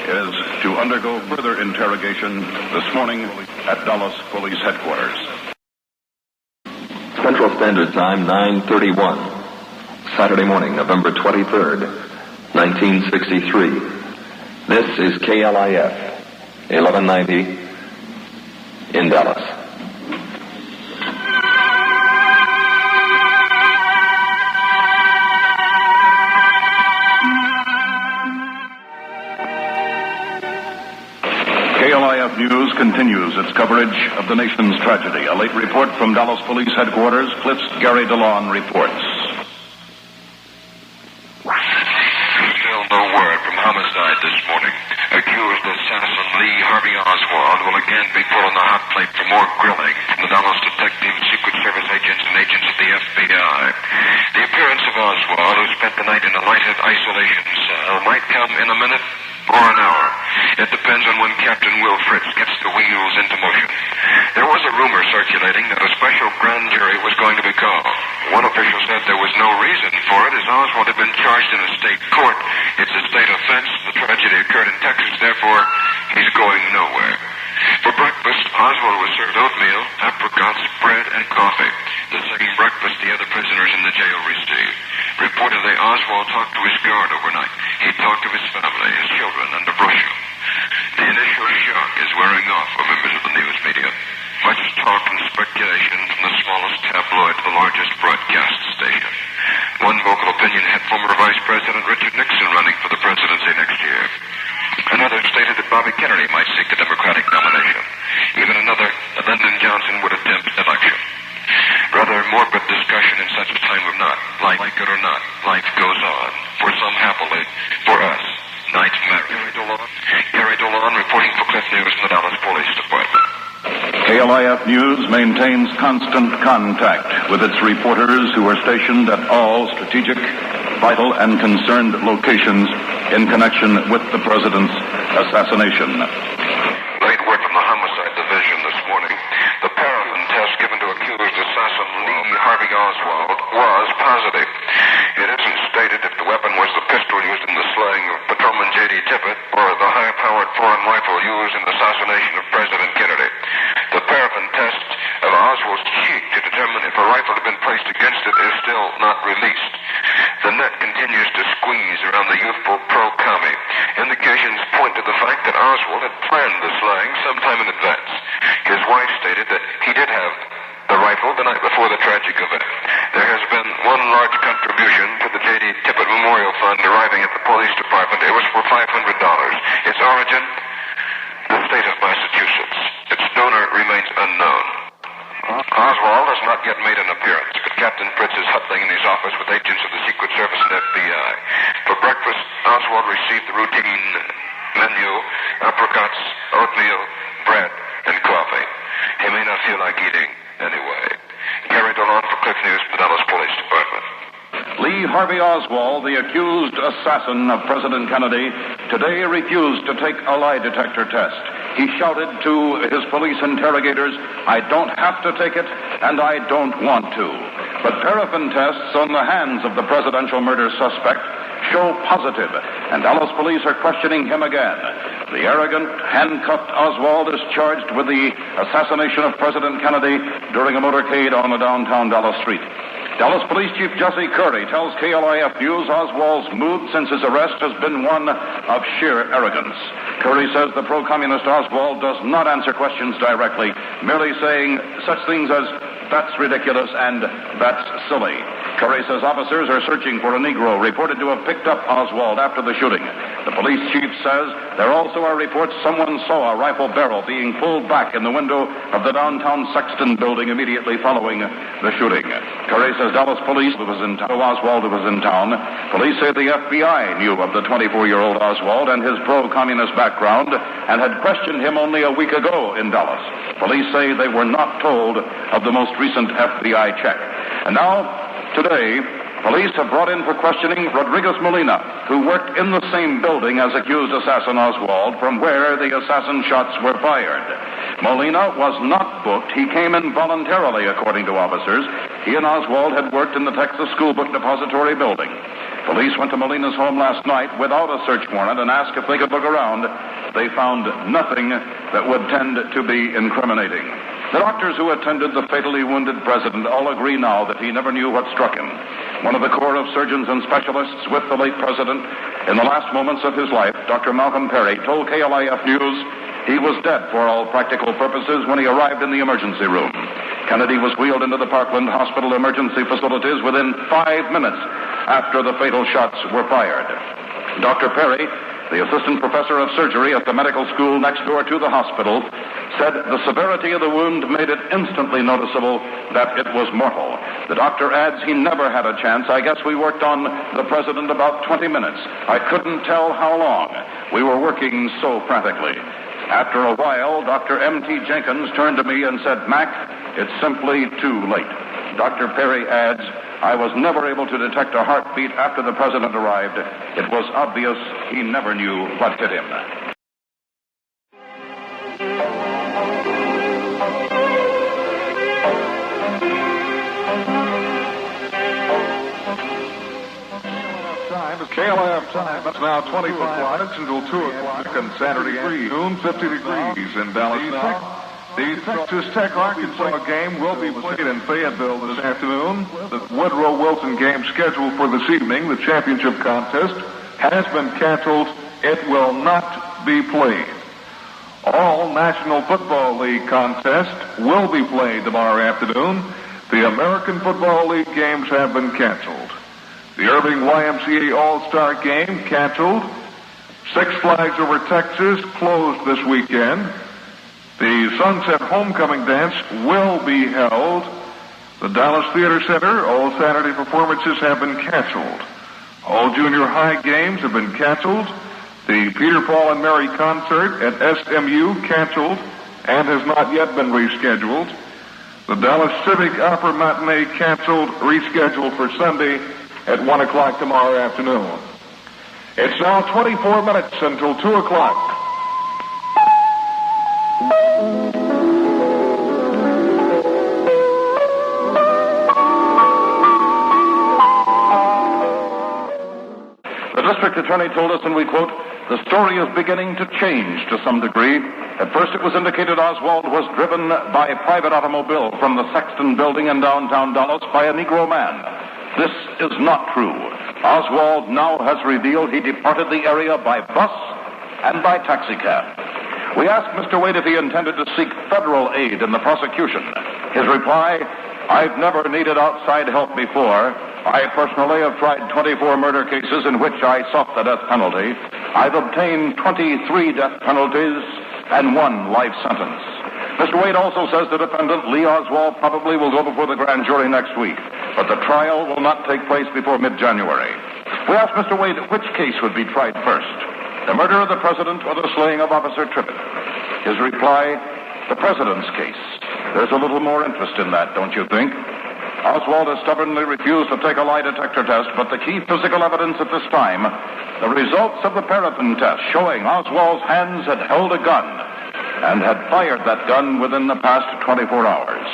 is to undergo further interrogation this morning at Dallas Police Headquarters. Central Standard Time, 9:31, Saturday morning, November 23rd, 1963. This is KLIF, 1190 in Dallas. KLIF News continues its coverage of the nation's tragedy. A late report from Dallas Police Headquarters. Cliff's Gary DeLon reports. Still no word from homicide this morning. Accused assassin Lee Harvey Oswald will again be put on the hot plate for more grilling from the Dallas detectives, Secret Service agents, and agents of the FBI. The appearance of Oswald, who spent the night in a lighted isolation cell, might come in a minute or an hour. It depends on when Captain Will Fritz gets the wheels into motion. There was a rumor circulating that a special grand jury was going to be called. One official said there was no reason for it, as Oswald had been charged in a state court. It's a state offense. The tragedy occurred in Texas, therefore he's going nowhere. For breakfast, Oswald was served oatmeal, apricots, bread, and coffee. The same breakfast the other prisoners in the jail received. Reportedly, Oswald talked to his guard overnight. He talked of his family, his children, and the brochure. The initial shock is wearing off for members of the news media. Much talk and speculation from the smallest tabloid to the largest broadcast station. One vocal opinion had former Vice President Richard Nixon running for the presidency next year. Another stated that Bobby Kennedy might seek the Democratic nomination. Even another that Lyndon Johnson would attempt election. Rather morbid discussion in such a time of not. Like it or not, life goes on. For some happily, for us, nights marry. Gary DeLon reporting for Clif News from the Dallas Police Department. KLIF News maintains constant contact with its reporters who are stationed at all strategic, vital, and concerned locations in connection with the president's assassination. Late word from the Homicide Division this morning. The paraffin test given to accused assassin Lee Harvey Oswald was positive. It isn't stated if the weapon was the pistol used in the slaying of Patrolman J.D. Tippit or the high-powered foreign rifle used in the assassination of President Kennedy. The paraffin test of Oswald's cheek to determine if a rifle had been placed against it is still not released. The net continues to squeeze around the youthful pro-commie. Indications point to the fact that Oswald had planned the slaying sometime in advance. His wife stated that he did have the rifle the night before the tragic event. There has been one large contribution to the J.D. Tippit Memorial Fund arriving at the police department. It was for $500. Its origin, the state of Massachusetts. Its donor remains unknown. Oswald has not yet made an appearance, but Captain Fritz is huddling in his office with agents of the Secret Service and FBI. For breakfast, Oswald received the routine menu, apricots, oatmeal, bread, and coffee. He may not feel like eating anyway. Gary DeLon for Clif News from the Dallas Police Department. Lee Harvey Oswald, the accused assassin of President Kennedy, today refused to take a lie detector test. He shouted to his police interrogators, "I don't have to take it, and I don't want to." But paraffin tests on the hands of the presidential murder suspect show positive, and Dallas police are questioning him again. The arrogant, handcuffed Oswald is charged with the assassination of President Kennedy during a motorcade on a downtown Dallas street. Dallas Police Chief Jesse Curry tells KLIF News Oswald's mood since his arrest has been one of sheer arrogance. Curry says the pro-communist Oswald does not answer questions directly, merely saying such things as, That's ridiculous and that's silly. Curry says officers are searching for a Negro reported to have picked up Oswald after the shooting. The police chief says there also are reports someone saw a rifle barrel being pulled back in the window of the downtown Sexton building immediately following the shooting. Curry says Dallas police Oswald was in town. Police say the FBI knew of the 24-year-old Oswald and his pro-communist background and had questioned him only a week ago in Dallas. Police say they were not told of the most recent FBI check. And now, today, police have brought in for questioning Rodriguez Molina, who worked in the same building as accused assassin Oswald, from where the assassin shots were fired. Molina was not booked. He came in voluntarily, according to officers. He and Oswald had worked in the Texas School Book Depository building. Police went to Molina's home last night without a search warrant and asked if they could look around. They found nothing that would tend to be incriminating. The doctors who attended the fatally wounded president all agree now that he never knew what struck him. One of the Corps of Surgeons and Specialists with the late president in the last moments of his life, Dr. Malcolm Perry, told KLIF News he was dead for all practical purposes when he arrived in the emergency room. Kennedy was wheeled into the Parkland Hospital emergency facilities within 5 minutes after the fatal shots were fired. Dr. Perry, the assistant professor of surgery at the medical school next door to the hospital, said the severity of the wound made it instantly noticeable that it was mortal. The doctor adds he never had a chance. I guess we worked on the president about 20 minutes. I couldn't tell how long. We were working so frantically. After a while, Dr. M.T. Jenkins turned to me and said, "Mac, it's simply too late." Dr. Perry adds, "I was never able to detect a heartbeat after the president arrived. It was obvious he never knew what hit him." KLIF time. It's now 25 minutes until 2 o'clock on Saturday afternoon, 50 degrees in Dallas now. The Texas Tech Arkansas game will be played in Fayetteville this afternoon. The Woodrow Wilson game scheduled for this evening, the championship contest, has been canceled. It will not be played. All National Football League contests will be played tomorrow afternoon. The American Football League games have been canceled. The Irving YMCA All-Star Game canceled. Six Flags Over Texas closed this weekend. The Sunset Homecoming Dance will be held. The Dallas Theater Center, all Saturday performances have been canceled. All junior high games have been canceled. The Peter, Paul, and Mary concert at SMU canceled and has not yet been rescheduled. The Dallas Civic Opera Matinee canceled, rescheduled for Sunday at 1 o'clock tomorrow afternoon. It's now 24 minutes until 2 o'clock. The district attorney told us, and we quote, "The story is beginning to change to some degree. At first it was indicated Oswald was driven by a private automobile from the Sexton building in downtown Dallas by a Negro man. This is not true. Oswald now has revealed he departed the area by bus and by taxicab." We asked Mr. Wade if he intended to seek federal aid in the prosecution. His reply, "I've never needed outside help before. I personally have tried 24 murder cases in which I sought the death penalty. I've obtained 23 death penalties and 1 life sentence." Mr. Wade also says the defendant, Lee Oswald, probably will go before the grand jury next week, but the trial will not take place before mid-January. We asked Mr. Wade which case would be tried first, the murder of the president or the slaying of Officer Trippett. His reply, the president's case. There's a little more interest in that, don't you think? Oswald has stubbornly refused to take a lie detector test, but the key physical evidence at this time, the results of the paraffin test showing Oswald's hands had held a gun and had fired that gun within the past 24 hours.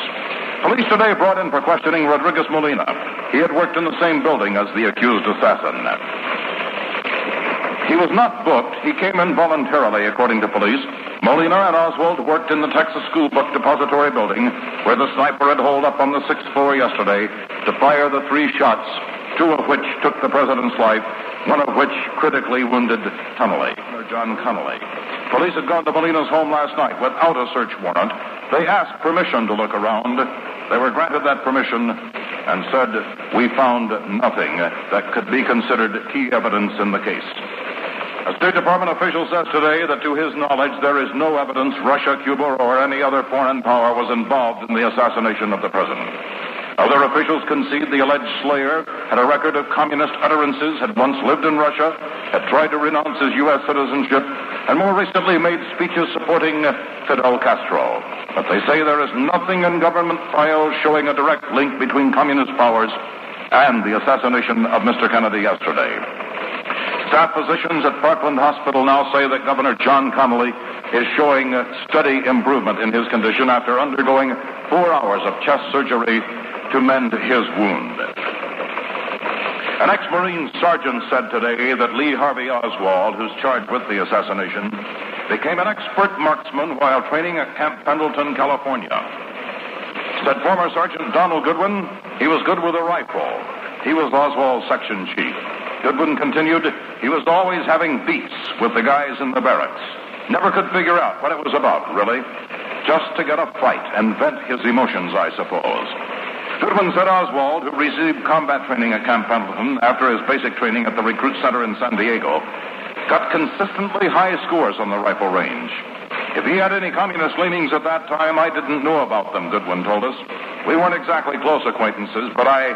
Police today brought in for questioning Rodriguez Molina. He had worked in the same building as the accused assassin. He was not booked. He came in voluntarily, according to police. Molina and Oswald worked in the Texas School Book Depository building, where the sniper had holed up on the 6th floor yesterday to fire the 3 shots, 2 of which took the president's life, 1 of which critically wounded John Connolly. Police had gone to Molina's home last night without a search warrant. They asked permission to look around. They were granted that permission and said, "We found nothing that could be considered key evidence in the case." A State Department official says today that to his knowledge there is no evidence Russia, Cuba, or any other foreign power was involved in the assassination of the president. Other officials concede the alleged slayer had a record of communist utterances, had once lived in Russia, had tried to renounce his U.S. citizenship, and more recently made speeches supporting Fidel Castro. But they say there is nothing in government files showing a direct link between communist powers and the assassination of Mr. Kennedy yesterday. Staff physicians at Parkland Hospital now say that Governor John Connally is showing steady improvement in his condition after undergoing 4 hours of chest surgery to mend his wound. An ex-Marine sergeant said today that Lee Harvey Oswald, who's charged with the assassination, became an expert marksman while training at Camp Pendleton, California. Said former Sergeant Donald Goodwin, he was good with a rifle. He was Oswald's section chief. Goodwin continued, he was always having beefs with the guys in the barracks. Never could figure out what it was about, really. Just to get a fight and vent his emotions, I suppose. Goodwin said Oswald, who received combat training at Camp Pendleton after his basic training at the Recruit Center in San Diego, got consistently high scores on the rifle range. If he had any communist leanings at that time, I didn't know about them, Goodwin told us. We weren't exactly close acquaintances, but I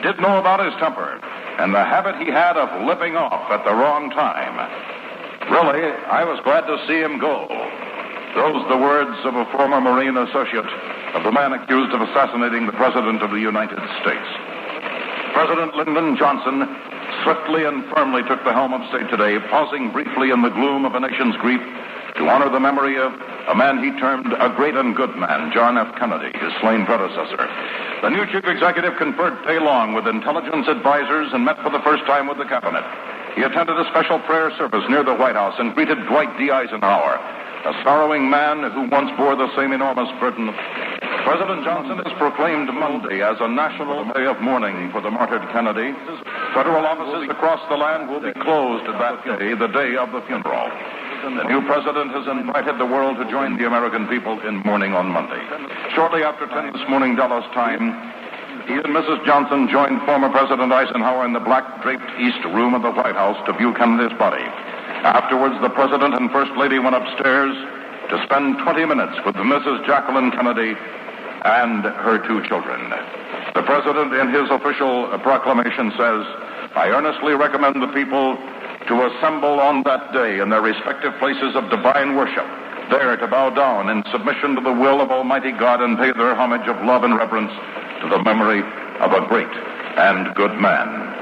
did know about his temper and the habit he had of lipping off at the wrong time. Really, I was glad to see him go. Those are the words of a former Marine associate of the man accused of assassinating the President of the United States. President Lyndon Johnson swiftly and firmly took the helm of state today, pausing briefly in the gloom of a nation's grief to honor the memory of a man he termed a great and good man, John F. Kennedy, his slain predecessor. The new chief executive conferred day long with intelligence advisors and met for the first time with the cabinet. He attended a special prayer service near the White House and greeted Dwight D. Eisenhower, a sorrowing man who once bore the same enormous burden. President Johnson has proclaimed Monday as a national day of mourning for the martyred Kennedy. Federal offices across the land will be closed that day, the day of the funeral. The new president has invited the world to join the American people in mourning on Monday. Shortly after 10 this morning, Dallas time, he and Mrs. Johnson joined former President Eisenhower in the black-draped East Room of the White House to view Kennedy's body. Afterwards, the President and First Lady went upstairs to spend 20 minutes with Mrs. Jacqueline Kennedy and her 2 children. The President, in his official proclamation, says, "I earnestly recommend the people to assemble on that day in their respective places of divine worship, there to bow down in submission to the will of Almighty God and pay their homage of love and reverence to the memory of a great and good man."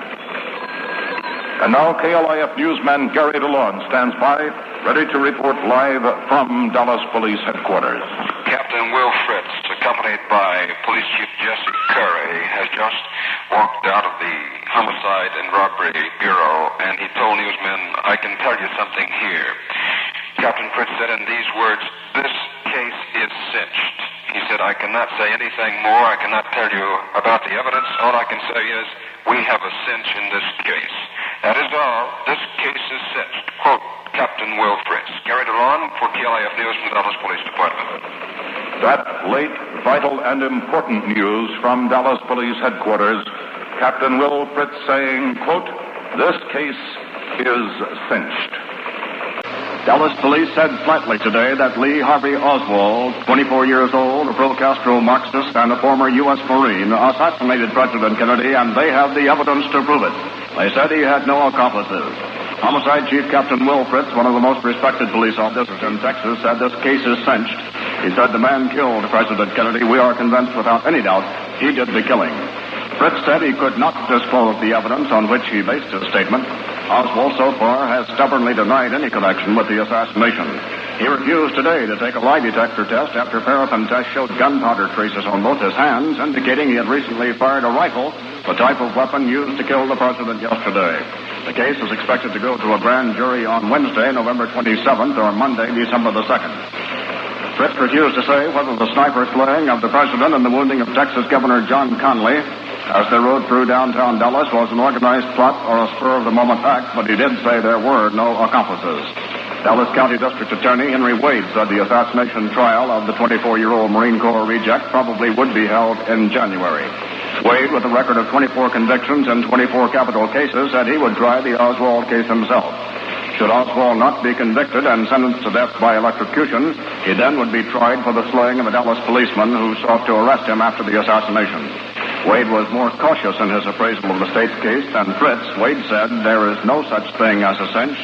And now KLIF newsman Gary DeLon stands by, ready to report live from Dallas Police Headquarters. Captain Will Fritz, accompanied by Police Chief Jesse Curry, has just walked out of the Homicide and Robbery Bureau, and he told newsmen, "I can tell you something here." Captain Fritz said in these words, "This case is cinched." He said, "I cannot say anything more. I cannot tell you about the evidence. All I can say is we have a cinch in this case. That is all. This case is cinched." Quote, Captain Will Fritz. Gary DeLon for KLIF News from the Dallas Police Department. That late, vital, and important news from Dallas Police Headquarters. Captain Will Fritz saying, quote, "This case is cinched." Dallas Police said flatly today that Lee Harvey Oswald, 24 years old, a pro-Castro Marxist and a former U.S. Marine, assassinated President Kennedy, and they have the evidence to prove it. They said he had no accomplices. Homicide Chief Captain Will Fritz, one of the most respected police officers in Texas, said this case is cinched. He said the man killed President Kennedy. We are convinced without any doubt he did the killing. Fritz said he could not disclose the evidence on which he based his statement. Oswald so far has stubbornly denied any connection with the assassination. He refused today to take a lie detector test after paraffin tests showed gunpowder traces on both his hands, indicating he had recently fired a rifle, the type of weapon used to kill the president yesterday. The case is expected to go to a grand jury on Wednesday, November 27th, or Monday, December the 2nd. Fritz refused to say whether the sniper slaying of the president and the wounding of Texas Governor John Connally as they rode through downtown Dallas was an organized plot or a spur-of-the-moment act, but he did say there were no accomplices. Dallas County District Attorney Henry Wade said the assassination trial of the 24-year-old Marine Corps reject probably would be held in January. Wade, with a record of 24 convictions and 24 capital cases, said he would try the Oswald case himself. Should Oswald not be convicted and sentenced to death by electrocution, he then would be tried for the slaying of a Dallas policeman who sought to arrest him after the assassination. Wade was more cautious in his appraisal of the state's case than Fritz. Wade said, "There is no such thing as a cinch.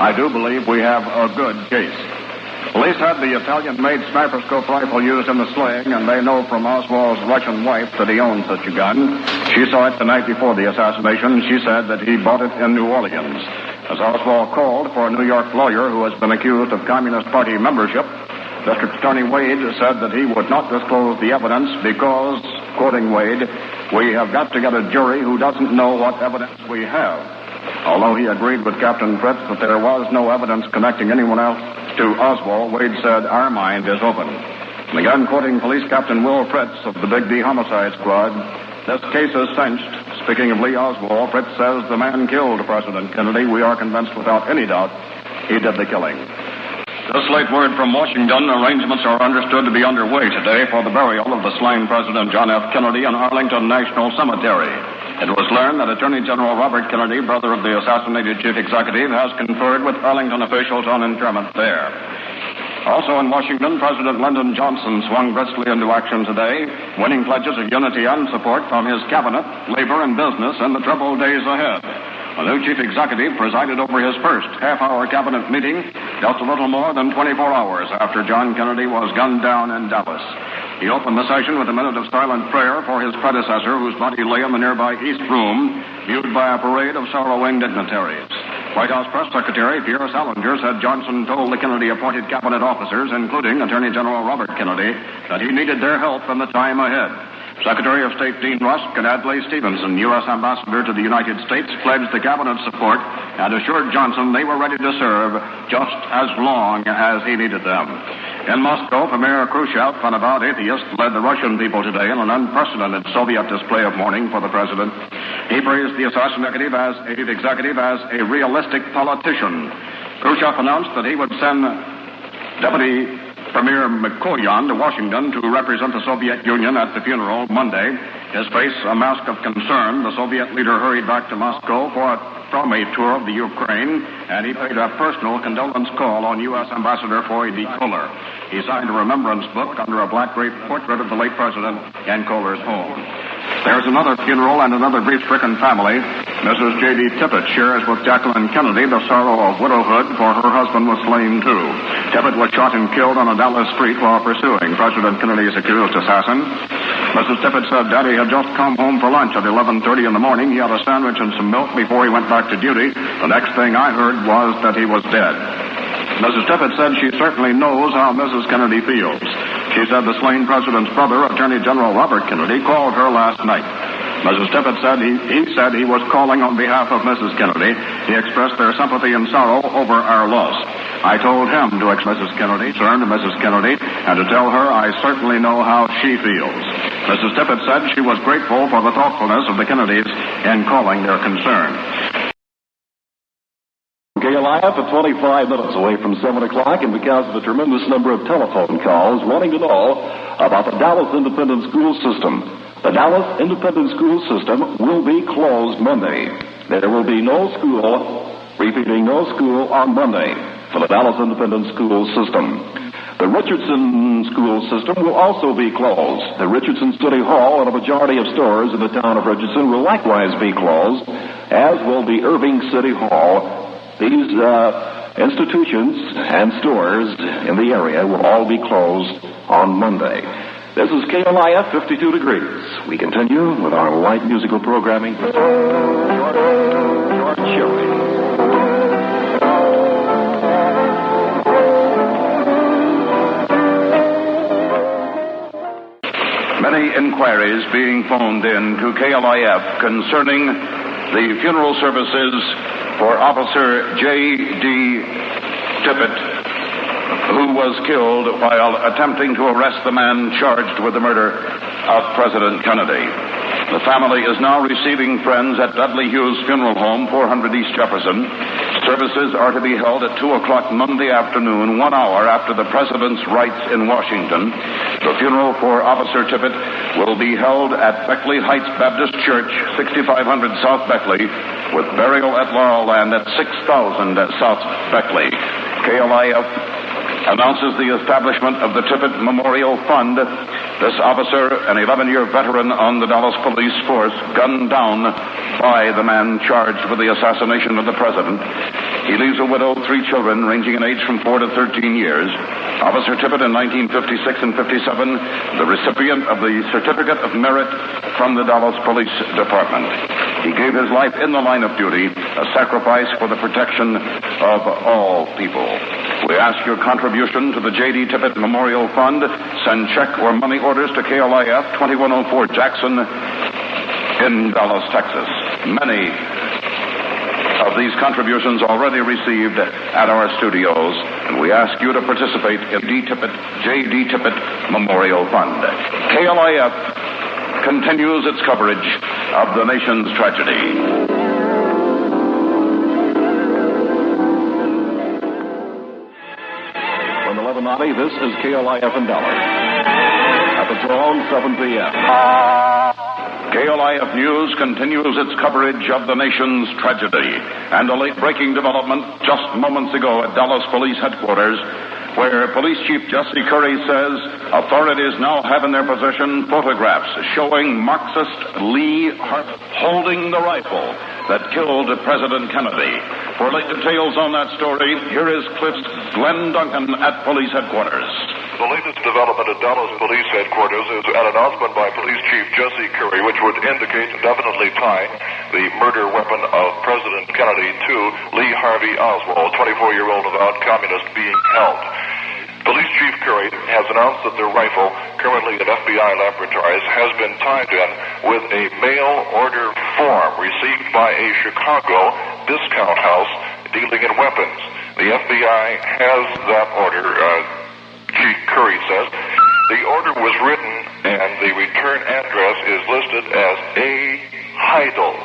I do believe we have a good case." Police had the Italian-made sniper scope rifle used in the slaying, and they know from Oswald's Russian wife that he owned such a gun. She saw it the night before the assassination. She said that he bought it in New Orleans. As Oswald called for a New York lawyer who has been accused of Communist Party membership, District Attorney Wade said that he would not disclose the evidence because, quoting Wade, "We have got to get a jury who doesn't know what evidence we have." Although he agreed with Captain Fritz that there was no evidence connecting anyone else to Oswald, Wade said, "Our mind is open." And again, quoting Police Captain Will Fritz of the Big D Homicide Squad, "This case is cinched." Speaking of Lee Oswald, Fritz says the man killed President Kennedy. We are convinced without any doubt he did the killing. This late word from Washington, arrangements are understood to be underway today for the burial of the slain President John F. Kennedy in Arlington National Cemetery. It was learned that Attorney General Robert Kennedy, brother of the assassinated chief executive, has conferred with Arlington officials on interment there. Also in Washington, President Lyndon Johnson swung briskly into action today, winning pledges of unity and support from his cabinet, labor, and business in the troubled days ahead. A new chief executive presided over his first half-hour cabinet meeting just a little more than 24 hours after John Kennedy was gunned down in Dallas. He opened the session with a minute of silent prayer for his predecessor, whose body lay in the nearby East Room, viewed by a parade of sorrowing dignitaries. White House Press Secretary Pierre Salinger said Johnson told the Kennedy-appointed cabinet officers, including Attorney General Robert Kennedy, that he needed their help in the time ahead. Secretary of State Dean Rusk and Adlai Stevenson, U.S. Ambassador to the United States, pledged the cabinet support and assured Johnson they were ready to serve just as long as he needed them. In Moscow, Premier Khrushchev, an avowed atheist, led the Russian people today in an unprecedented Soviet display of mourning for the president. He praised the executive as a realistic politician. Khrushchev announced that he would send Deputy Premier Mikoyan to Washington to represent the Soviet Union at the funeral Monday. His face a mask of concern, the Soviet leader hurried back to Moscow from a tour of the Ukraine, and he paid a personal condolence call on U.S. Ambassador Floyd D. Kohler. He signed a remembrance book under a black grape portrait of the late president in Kohler's home. There's another funeral and another grief-stricken family. Mrs. J.D. Tippett shares with Jacqueline Kennedy the sorrow of widowhood, for her husband was slain, too. Tippett was shot and killed on a Dallas street while pursuing President Kennedy's accused assassin. Mrs. Tippett said Daddy had just come home for lunch at 11:30 in the morning. He had a sandwich and some milk before he went back to duty. The next thing I heard was that he was dead. Mrs. Tippett said she certainly knows how Mrs. Kennedy feels. She said the slain president's brother, Attorney General Robert Kennedy, called her last night. Mrs. Tippett said he said he was calling on behalf of Mrs. Kennedy. He expressed their sympathy and sorrow over our loss. I told him to Mrs. Kennedy, turn to Mrs. Kennedy, and to tell her I certainly know how she feels. Mrs. Tippett said she was grateful for the thoughtfulness of the Kennedys in calling their concern. KLIF at 25 minutes away from 7 o'clock, and because of the tremendous number of telephone calls wanting to know about the Dallas Independent School System. The Dallas Independent School System will be closed Monday. There will be no school on Monday for the Dallas Independent School System. The Richardson School System will also be closed. The Richardson City Hall and a majority of stores in the town of Richardson will likewise be closed, as will the Irving City Hall. These institutions and stores in the area will all be closed on Monday. This is KLIF 52 Degrees. We continue with our light musical programming for George Sherry. Many inquiries being phoned in to KLIF concerning the funeral services for Officer J.D. Tippett, who was killed while attempting to arrest the man charged with the murder of President Kennedy. The family is now receiving friends at Dudley Hughes Funeral Home, 400 East Jefferson. Services are to be held at 2 o'clock Monday afternoon, 1 hour after the President's rites in Washington. The funeral for Officer Tippit will be held at Beckley Heights Baptist Church, 6500 South Beckley, with burial at Laurel Land at 6000 South Beckley. KLIF announces the establishment of the Tippit Memorial Fund. This officer, an 11-year veteran on the Dallas Police Force, gunned down by the man charged with the assassination of the president. He leaves a widow, 3 children, ranging in age from 4 to 13 years. Officer Tippit, in 1956 and 57, the recipient of the Certificate of Merit from the Dallas Police Department. He gave his life in the line of duty, a sacrifice for the protection of all people. We ask your contribution to the J.D. Tippit Memorial Fund. Send check or money orders to KLIF, 2104 Jackson in Dallas, Texas. Many of these contributions already received at our studios, and we ask you to participate in J.D. Tippit Memorial Fund. KLIF continues its coverage of the nation's tragedy. From 1190, this is KLIF in Dallas. At the tone, 7 p.m. KLIF News continues its coverage of the nation's tragedy. And a late-breaking development just moments ago at Dallas Police Headquarters, where Police Chief Jesse Curry says authorities now have in their possession photographs showing Marxist Lee holding the rifle that killed President Kennedy. For late details on that story, here is Clif's Glenn Duncan at Police Headquarters. The latest development at Dallas Police Headquarters is an announcement by Police Chief Jesse Curry, which would indicate, definitely tie, the murder weapon of President Kennedy to Lee Harvey Oswald, 24-year-old avowed communist, being held. Police Chief Curry has announced that the rifle, currently at FBI laboratories, has been tied in with a mail order form received by a Chicago discount house dealing in weapons. The FBI has that order, Chief Curry says. The order was written and the return address is listed as A. Heidel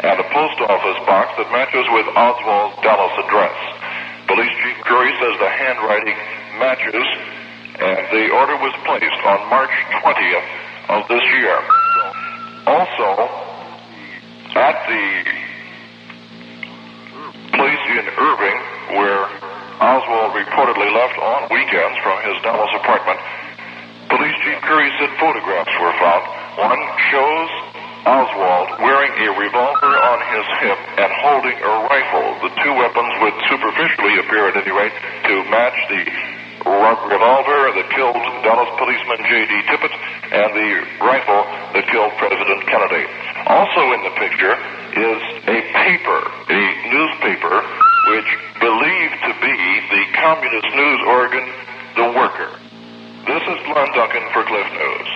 and a post office box that matches with Oswald's Dallas address. Police Chief Curry says the handwriting matches, and the order was placed on March 20th of this year. Also, at the place in Irving where Oswald reportedly left on weekends from his Dallas apartment, Police Chief Curry said photographs were found. One shows Oswald wearing a revolver on his hip and holding a rifle. The two weapons would superficially appear, at any rate, to match the revolver that killed Dallas policeman J.D. Tippit and the rifle that killed President Kennedy. Also in the picture is a paper, a newspaper, which believed to be the communist news organ, The Worker. This is Glenn Duncan for Clif News.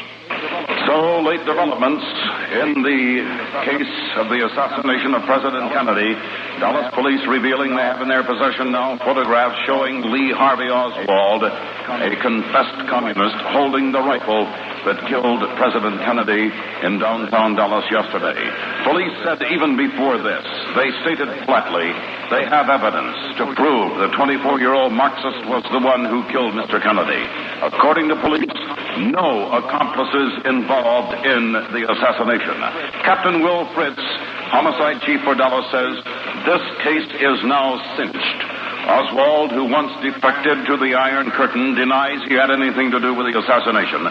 So, late developments in the case of the assassination of President Kennedy. Dallas police revealing they have in their possession now photographs showing Lee Harvey Oswald, a confessed communist, holding the rifle that killed President Kennedy in downtown Dallas yesterday. Police said even before this, they stated flatly, they have evidence to prove the 24-year-old Marxist was the one who killed Mr. Kennedy. According to police, no accomplices involved in the assassination. Captain Will Fritz, homicide chief for Dallas, says this case is now cinched. Oswald, who once defected to the Iron Curtain, denies he had anything to do with the assassination.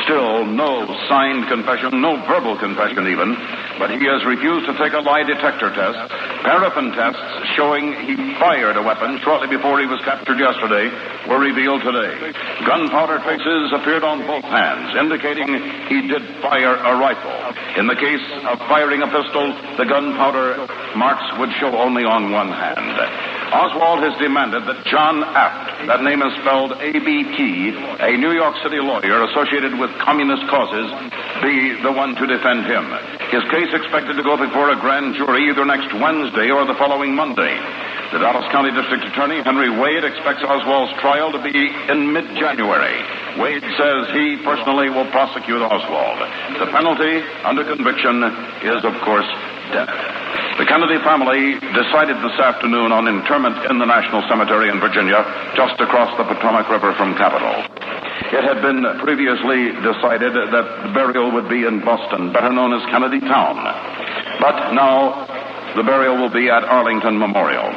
Still, no signed confession, no verbal confession even, but he has refused to take a lie detector test. Paraffin tests showing he fired a weapon shortly before he was captured yesterday were revealed today. Gunpowder traces appeared on both hands, indicating he did fire a rifle. In the case of firing a pistol, the gunpowder marks would show only on one hand. Oswald has demanded that John Abt, that name is spelled A-B-T, a New York City lawyer associated with communist causes, be the one to defend him. His case expected to go before a grand jury either next Wednesday or the following Monday. The Dallas County District Attorney, Henry Wade, expects Oswald's trial to be in mid-January. Wade says he personally will prosecute Oswald. The penalty under conviction is, of course, death. The Kennedy family decided this afternoon on interment in the National Cemetery in Virginia, just across the Potomac River from Capitol. It had been previously decided that the burial would be in Boston, better known as Kennedy Town. But now the burial will be at Arlington Memorial.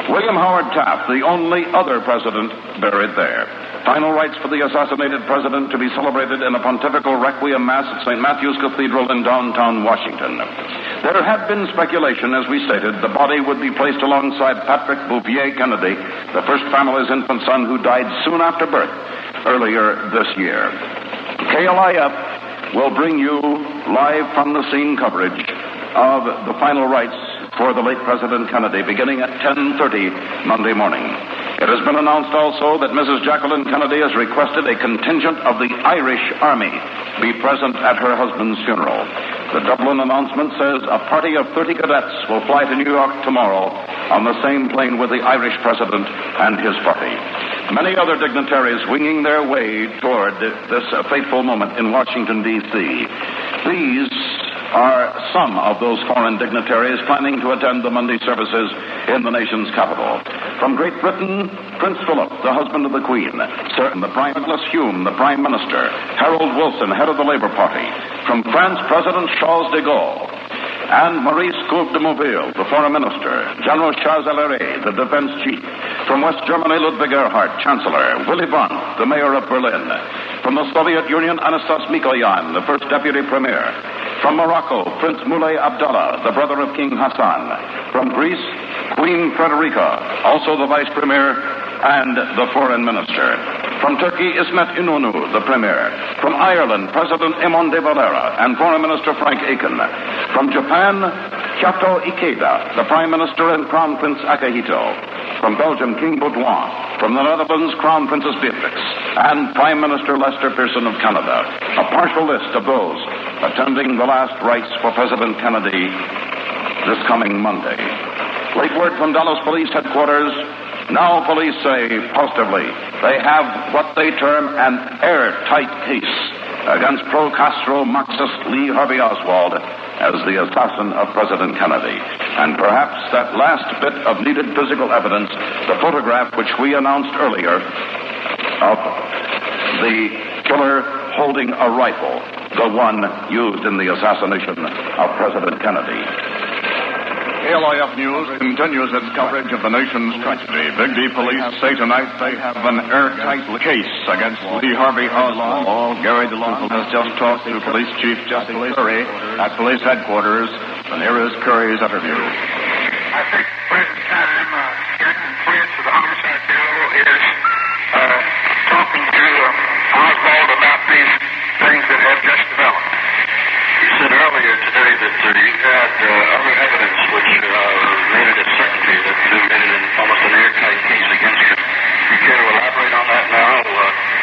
William Howard Taft, the only other president buried there. Final rites for the assassinated president to be celebrated in a pontifical requiem mass at St. Matthew's Cathedral in downtown Washington. There had been speculation, as we stated, the body would be placed alongside Patrick Bouvier Kennedy, the first family's infant son who died soon after birth earlier this year. KLIF will bring you live from the scene coverage of the final rites for the late President Kennedy, beginning at 10:30 Monday morning. It has been announced also that Mrs. Jacqueline Kennedy has requested a contingent of the Irish Army be present at her husband's funeral. The Dublin announcement says a party of 30 cadets will fly to New York tomorrow on the same plane with the Irish president and his party. Many other dignitaries winging their way toward this fateful moment in Washington, D.C. These are some of those foreign dignitaries planning to attend the Monday services in the nation's capital. From Great Britain, Prince Philip, the husband of the Queen, Sir the Prime Douglas Hume, the Prime Minister, Harold Wilson, head of the Labour Party. From France, President Charles de Gaulle, and Maurice Couve de Mobile, the Foreign Minister, General Charles Allery, the Defense Chief. From West Germany, Ludwig Erhard, Chancellor, Willy Brandt, the Mayor of Berlin. From the Soviet Union, Anastas Mikoyan, the First Deputy Premier. From Morocco, Prince Moulay Abdallah, the brother of King Hassan. From Greece, Queen Frederica, also the Vice Premier and the Foreign Minister. From Turkey, Ismet Inonu, the Premier. From Ireland, President Eamon de Valera and Foreign Minister Frank Aiken. From Japan, Kato Ikeda, the Prime Minister and Crown Prince Akihito. From Belgium, King Baudouin. From the Netherlands, Crown Princess Beatrix. And Prime Minister Lester Pearson of Canada. A partial list of those attending the last rites for President Kennedy this coming Monday. Late word from Dallas Police Headquarters. Now police say positively they have what they term an airtight case against pro-Castro Marxist Lee Harvey Oswald as the assassin of President Kennedy. And perhaps that last bit of needed physical evidence, the photograph which we announced earlier of the killer holding a rifle, the one used in the assassination of President Kennedy. KLIF News continues its coverage of the nation's tragedy. Big D police say tonight they have an airtight case against Lee Harvey Oswald. Gary DeLong has just talked to Police Chief Jesse Curry at police headquarters, and here is Curry's interview. I think present time, Captain Prince of the Homicide Bureau is talking to Oswald about these things that have just developed. You said earlier today that you had other evidence which made it a certainty that made it almost an airtight case against him. You care to elaborate on that now?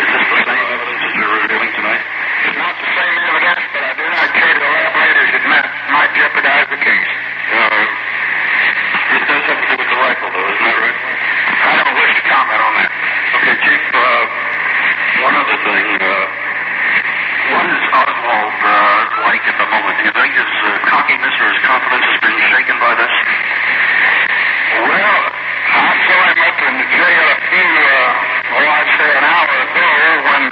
Is this the same evidence that you're revealing tonight? It's not the same evidence, but I do not care to elaborate as it might jeopardize the case. This does have to do with the rifle, though, isn't that right? I don't wish to comment on that. Okay, Chief, one other thing. What is Oswald like at the moment? Do you think his cockiness or his confidence has been shaken by this? Well, I saw him up in the jail I'd say an hour ago when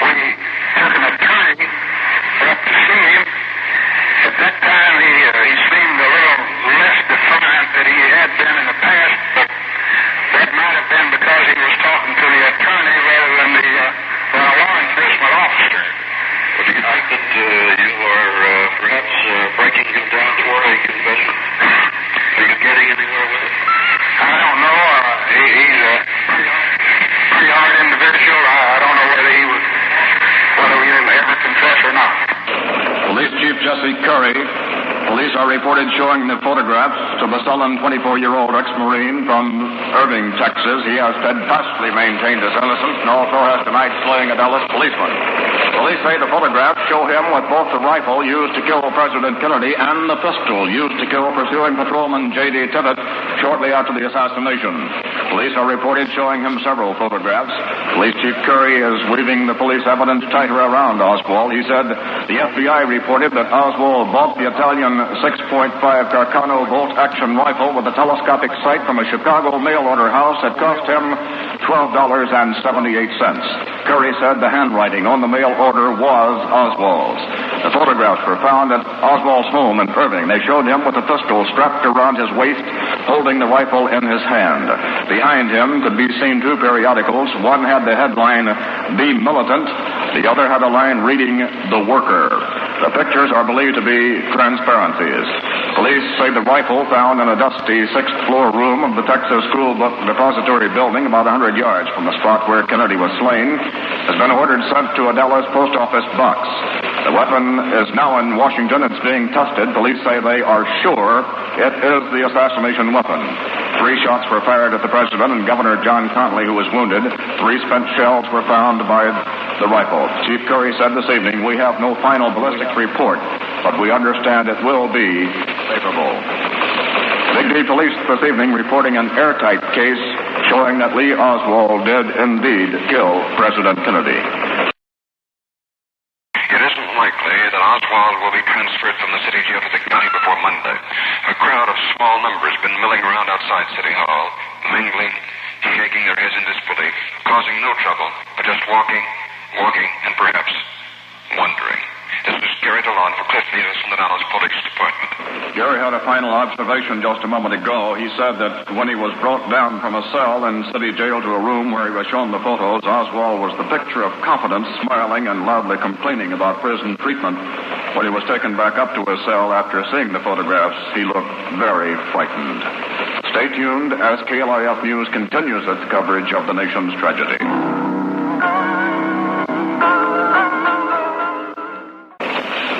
we took an attorney up to see him. At that time, he seemed a little less defiant than he had been in the past, but that might have been because he was talking to the attorney rather than the law enforcement officer. Well, do you think that you are perhaps breaking him down toward a confession? Are you getting anywhere with it? I don't know. He's a pretty hard individual. I don't know whether he would ever confess or not. Police Chief Jesse Curry. Police are reported showing the photographs to the sullen 24-year-old ex-Marine from Irving, Texas. He has steadfastly maintained his innocence and also has denied slaying a Dallas policeman. Police say the photographs show him with both the rifle used to kill President Kennedy and the pistol used to kill pursuing patrolman J.D. Tibbet shortly after the assassination. Police are reported showing him several photographs. Police Chief Curry is weaving the police evidence tighter around Oswald. He said the FBI reported that Oswald bought the Italian 6.5 Carcano bolt-action rifle with a telescopic sight from a Chicago mail-order house that cost him $12.78. Curry said the handwriting on the mail order was Oswald's. The photographs were found at Oswald's home in Irving. They showed him with a pistol strapped around his waist, holding the rifle in his hand. Behind him could be seen two periodicals. One had the headline, "Be Militant." The other had a line reading, "The Worker." The pictures are believed to be transparencies. Police say the rifle found in a dusty sixth-floor room of the Texas School Book Depository building about 100 yards from the spot where Kennedy was slain has been ordered sent to a Dallas post office box. The weapon is now in Washington. It's being tested. Police say they are sure it is the assassination weapon. 3 shots were fired at the president and Governor John Connally, who was wounded. 3 spent shells were found by the rifle. Chief Curry said this evening, "We have no final ballistics report, but we understand it will be favorable." Big D Police this evening reporting an airtight case showing that Lee Oswald did indeed kill President Kennedy. It isn't likely that Oswald will be transferred from the city jail to the county before Monday. A crowd of small numbers been milling around outside City Hall, mingling, shaking their heads in disbelief, causing no trouble, but just walking, and perhaps wondering. This is Gary DeLon for Klif-Radio from the Dallas Police Department. Gary had a final observation just a moment ago. He said that when he was brought down from a cell in city jail to a room where he was shown the photos, Oswald was the picture of confidence, smiling and loudly complaining about prison treatment. When he was taken back up to his cell after seeing the photographs, he looked very frightened. Stay tuned as KLIF News continues its coverage of the nation's tragedy.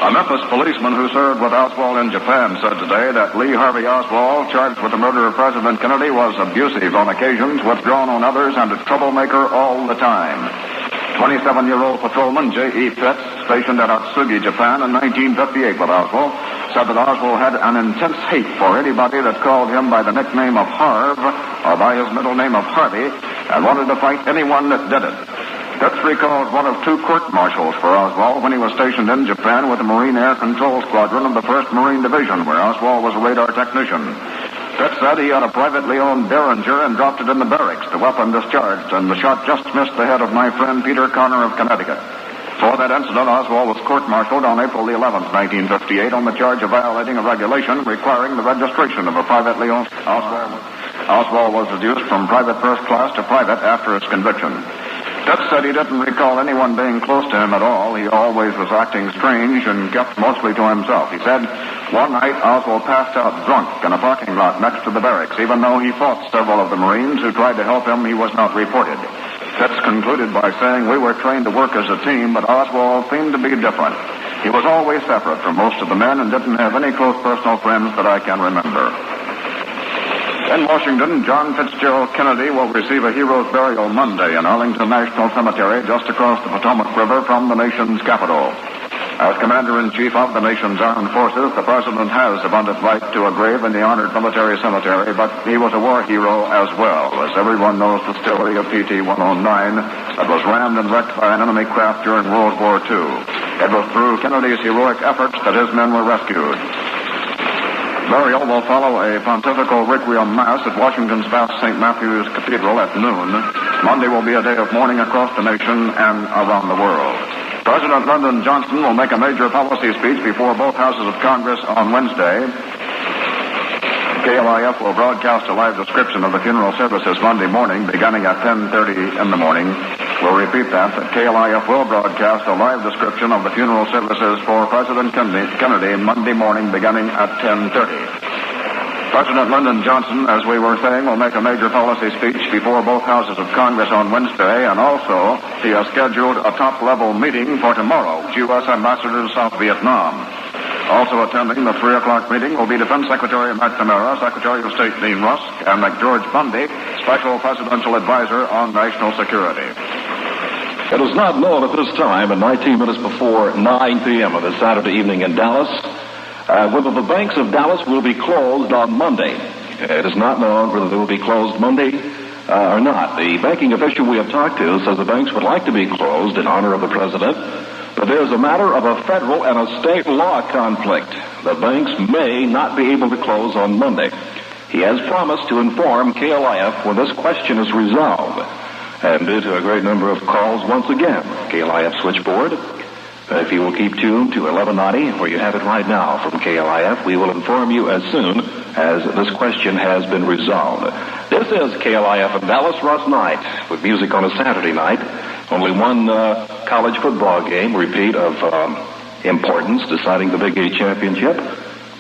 A Memphis policeman who served with Oswald in Japan said today that Lee Harvey Oswald, charged with the murder of President Kennedy, was abusive on occasions, withdrawn on others, and a troublemaker all the time. 27-year-old patrolman J.E. Pitts, stationed at Atsugi, Japan in 1958 with Oswald, said that Oswald had an intense hate for anybody that called him by the nickname of Harv or by his middle name of Harvey and wanted to fight anyone that did it. Pitts recalled one of 2 court-martials for Oswald when he was stationed in Japan with the Marine Air Control Squadron of the 1st Marine Division, where Oswald was a radar technician. Pitts said he had a privately owned Derringer and dropped it in the barracks. The weapon discharged, and the shot just missed the head of my friend Peter Connor of Connecticut. For that incident, Oswald was court-martialed on April the 11th, 1958, on the charge of violating a regulation requiring the registration of a privately owned... Oswald was reduced from private first class to private after his conviction. Pitts said he didn't recall anyone being close to him at all. He always was acting strange and kept mostly to himself. He said one night Oswald passed out drunk in a parking lot next to the barracks. Even though he fought several of the Marines who tried to help him, he was not reported. Pitts concluded by saying, "We were trained to work as a team, but Oswald seemed to be different. He was always separate from most of the men and didn't have any close personal friends that I can remember." In Washington, John Fitzgerald Kennedy will receive a hero's burial Monday in Arlington National Cemetery just across the Potomac River from the nation's capital. As Commander-in-Chief of the nation's armed forces, the President has abundant right to a grave in the honored military cemetery, but he was a war hero as well, as everyone knows the story of PT-109 that was rammed and wrecked by an enemy craft during World War II. It was through Kennedy's heroic efforts that his men were rescued. Burial will follow a pontifical requiem mass at Washington's vast St. Matthew's Cathedral at noon. Monday will be a day of mourning across the nation and around the world. President Lyndon Johnson will make a major policy speech before both houses of Congress on Wednesday. KLIF will broadcast a live description of the funeral services Monday morning, beginning at 10:30 in the morning. We'll repeat that KLIF will broadcast a live description of the funeral services for President Kennedy Monday morning, beginning at 10:30. President Lyndon Johnson, as we were saying, will make a major policy speech before both houses of Congress on Wednesday, and also he has scheduled a top-level meeting for tomorrow with U.S. Ambassador to South Vietnam. Also attending the 3 o'clock meeting will be Defense Secretary McNamara, Secretary of State Dean Rusk, and McGeorge Bundy, Special Presidential Advisor on National Security. It is not known at this time, at 19 minutes before 9 p.m. of this Saturday evening in Dallas, whether the banks of Dallas will be closed on Monday. It is not known whether they will be closed Monday or not. The banking official we have talked to says the banks would like to be closed in honor of the president, but there's a matter of a federal and a state law conflict. The banks may not be able to close on Monday. He has promised to inform KLIF when this question is resolved. And due to a great number of calls, once again, KLIF switchboard, if you will keep tuned to 1190, where you have it right now from KLIF, we will inform you as soon as this question has been resolved. This is KLIF in Dallas, Russ Knight, with music on a Saturday night. Only one college football game, repeat, of importance, deciding the Big 8 championship.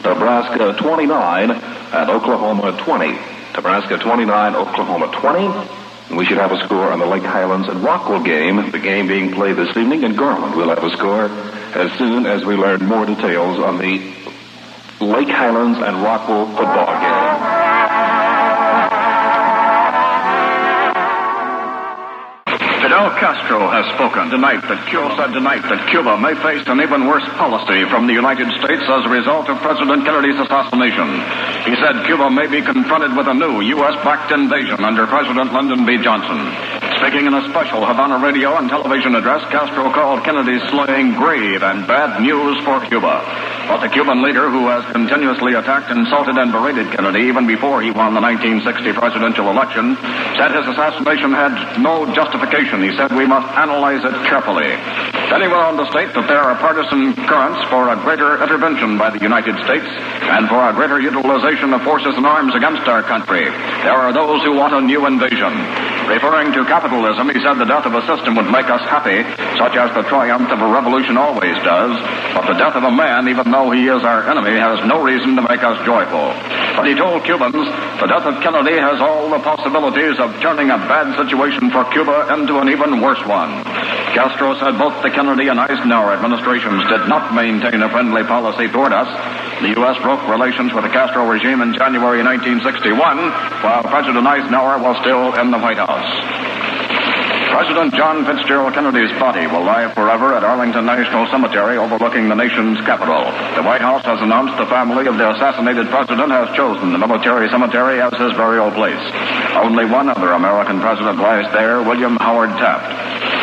Nebraska 29 and Oklahoma 20. Nebraska 29, Oklahoma 20. We should have a score on the Lake Highlands and Rockwell game, the game being played this evening in Garland. We'll have a score as soon as we learn more details on the Lake Highlands and Rockwell football game. Fidel Castro has spoken tonight that Cuba may face an even worse policy from the United States as a result of President Kennedy's assassination. He said Cuba may be confronted with a new U.S.-backed invasion under President Lyndon B. Johnson. Speaking in a special Havana radio and television address, Castro called Kennedy's slaying grave and bad news for Cuba. But the Cuban leader, who has continuously attacked, insulted, and berated Kennedy even before he won the 1960 presidential election, said his assassination had no justification. He said we must analyze it carefully. Then he went on to state that there are partisan currents for a greater intervention by the United States and for a greater utilization of forces and arms against our country. There are those who want a new invasion. Referring to capitalism, he said the death of a system would make us happy, such as the triumph of a revolution always does. But the death of a man, even though he is our enemy, has no reason to make us joyful. But he told Cubans the death of Kennedy has all the possibilities of turning a bad situation for Cuba into an even worse one. Castro said both the Kennedy and Eisenhower administrations did not maintain a friendly policy toward us. The U.S. broke relations with the Castro regime in January 1961, while President Eisenhower was still in the White House. President John Fitzgerald Kennedy's body will lie forever at Arlington National Cemetery overlooking the nation's capital. The White House has announced the family of the assassinated president has chosen the military cemetery as his burial place. Only one other American president lies there, William Howard Taft.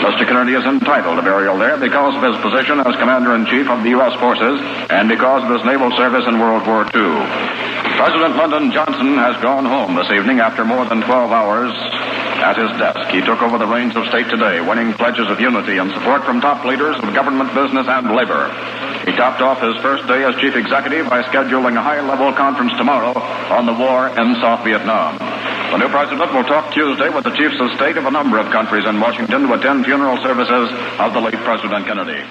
Mr. Kennedy is entitled to burial there because of his position as Commander-in-Chief of the U.S. forces and because of his naval service in World War II. President Lyndon Johnson has gone home this evening after more than 12 hours at his desk. He took over the reins of state today, winning pledges of unity and support from top leaders of government, business, and labor. He topped off his first day as chief executive by scheduling a high-level conference tomorrow on the war in South Vietnam. The new president will talk Tuesday with the chiefs of state of a number of countries in Washington to attend funeral services of the late President Kennedy.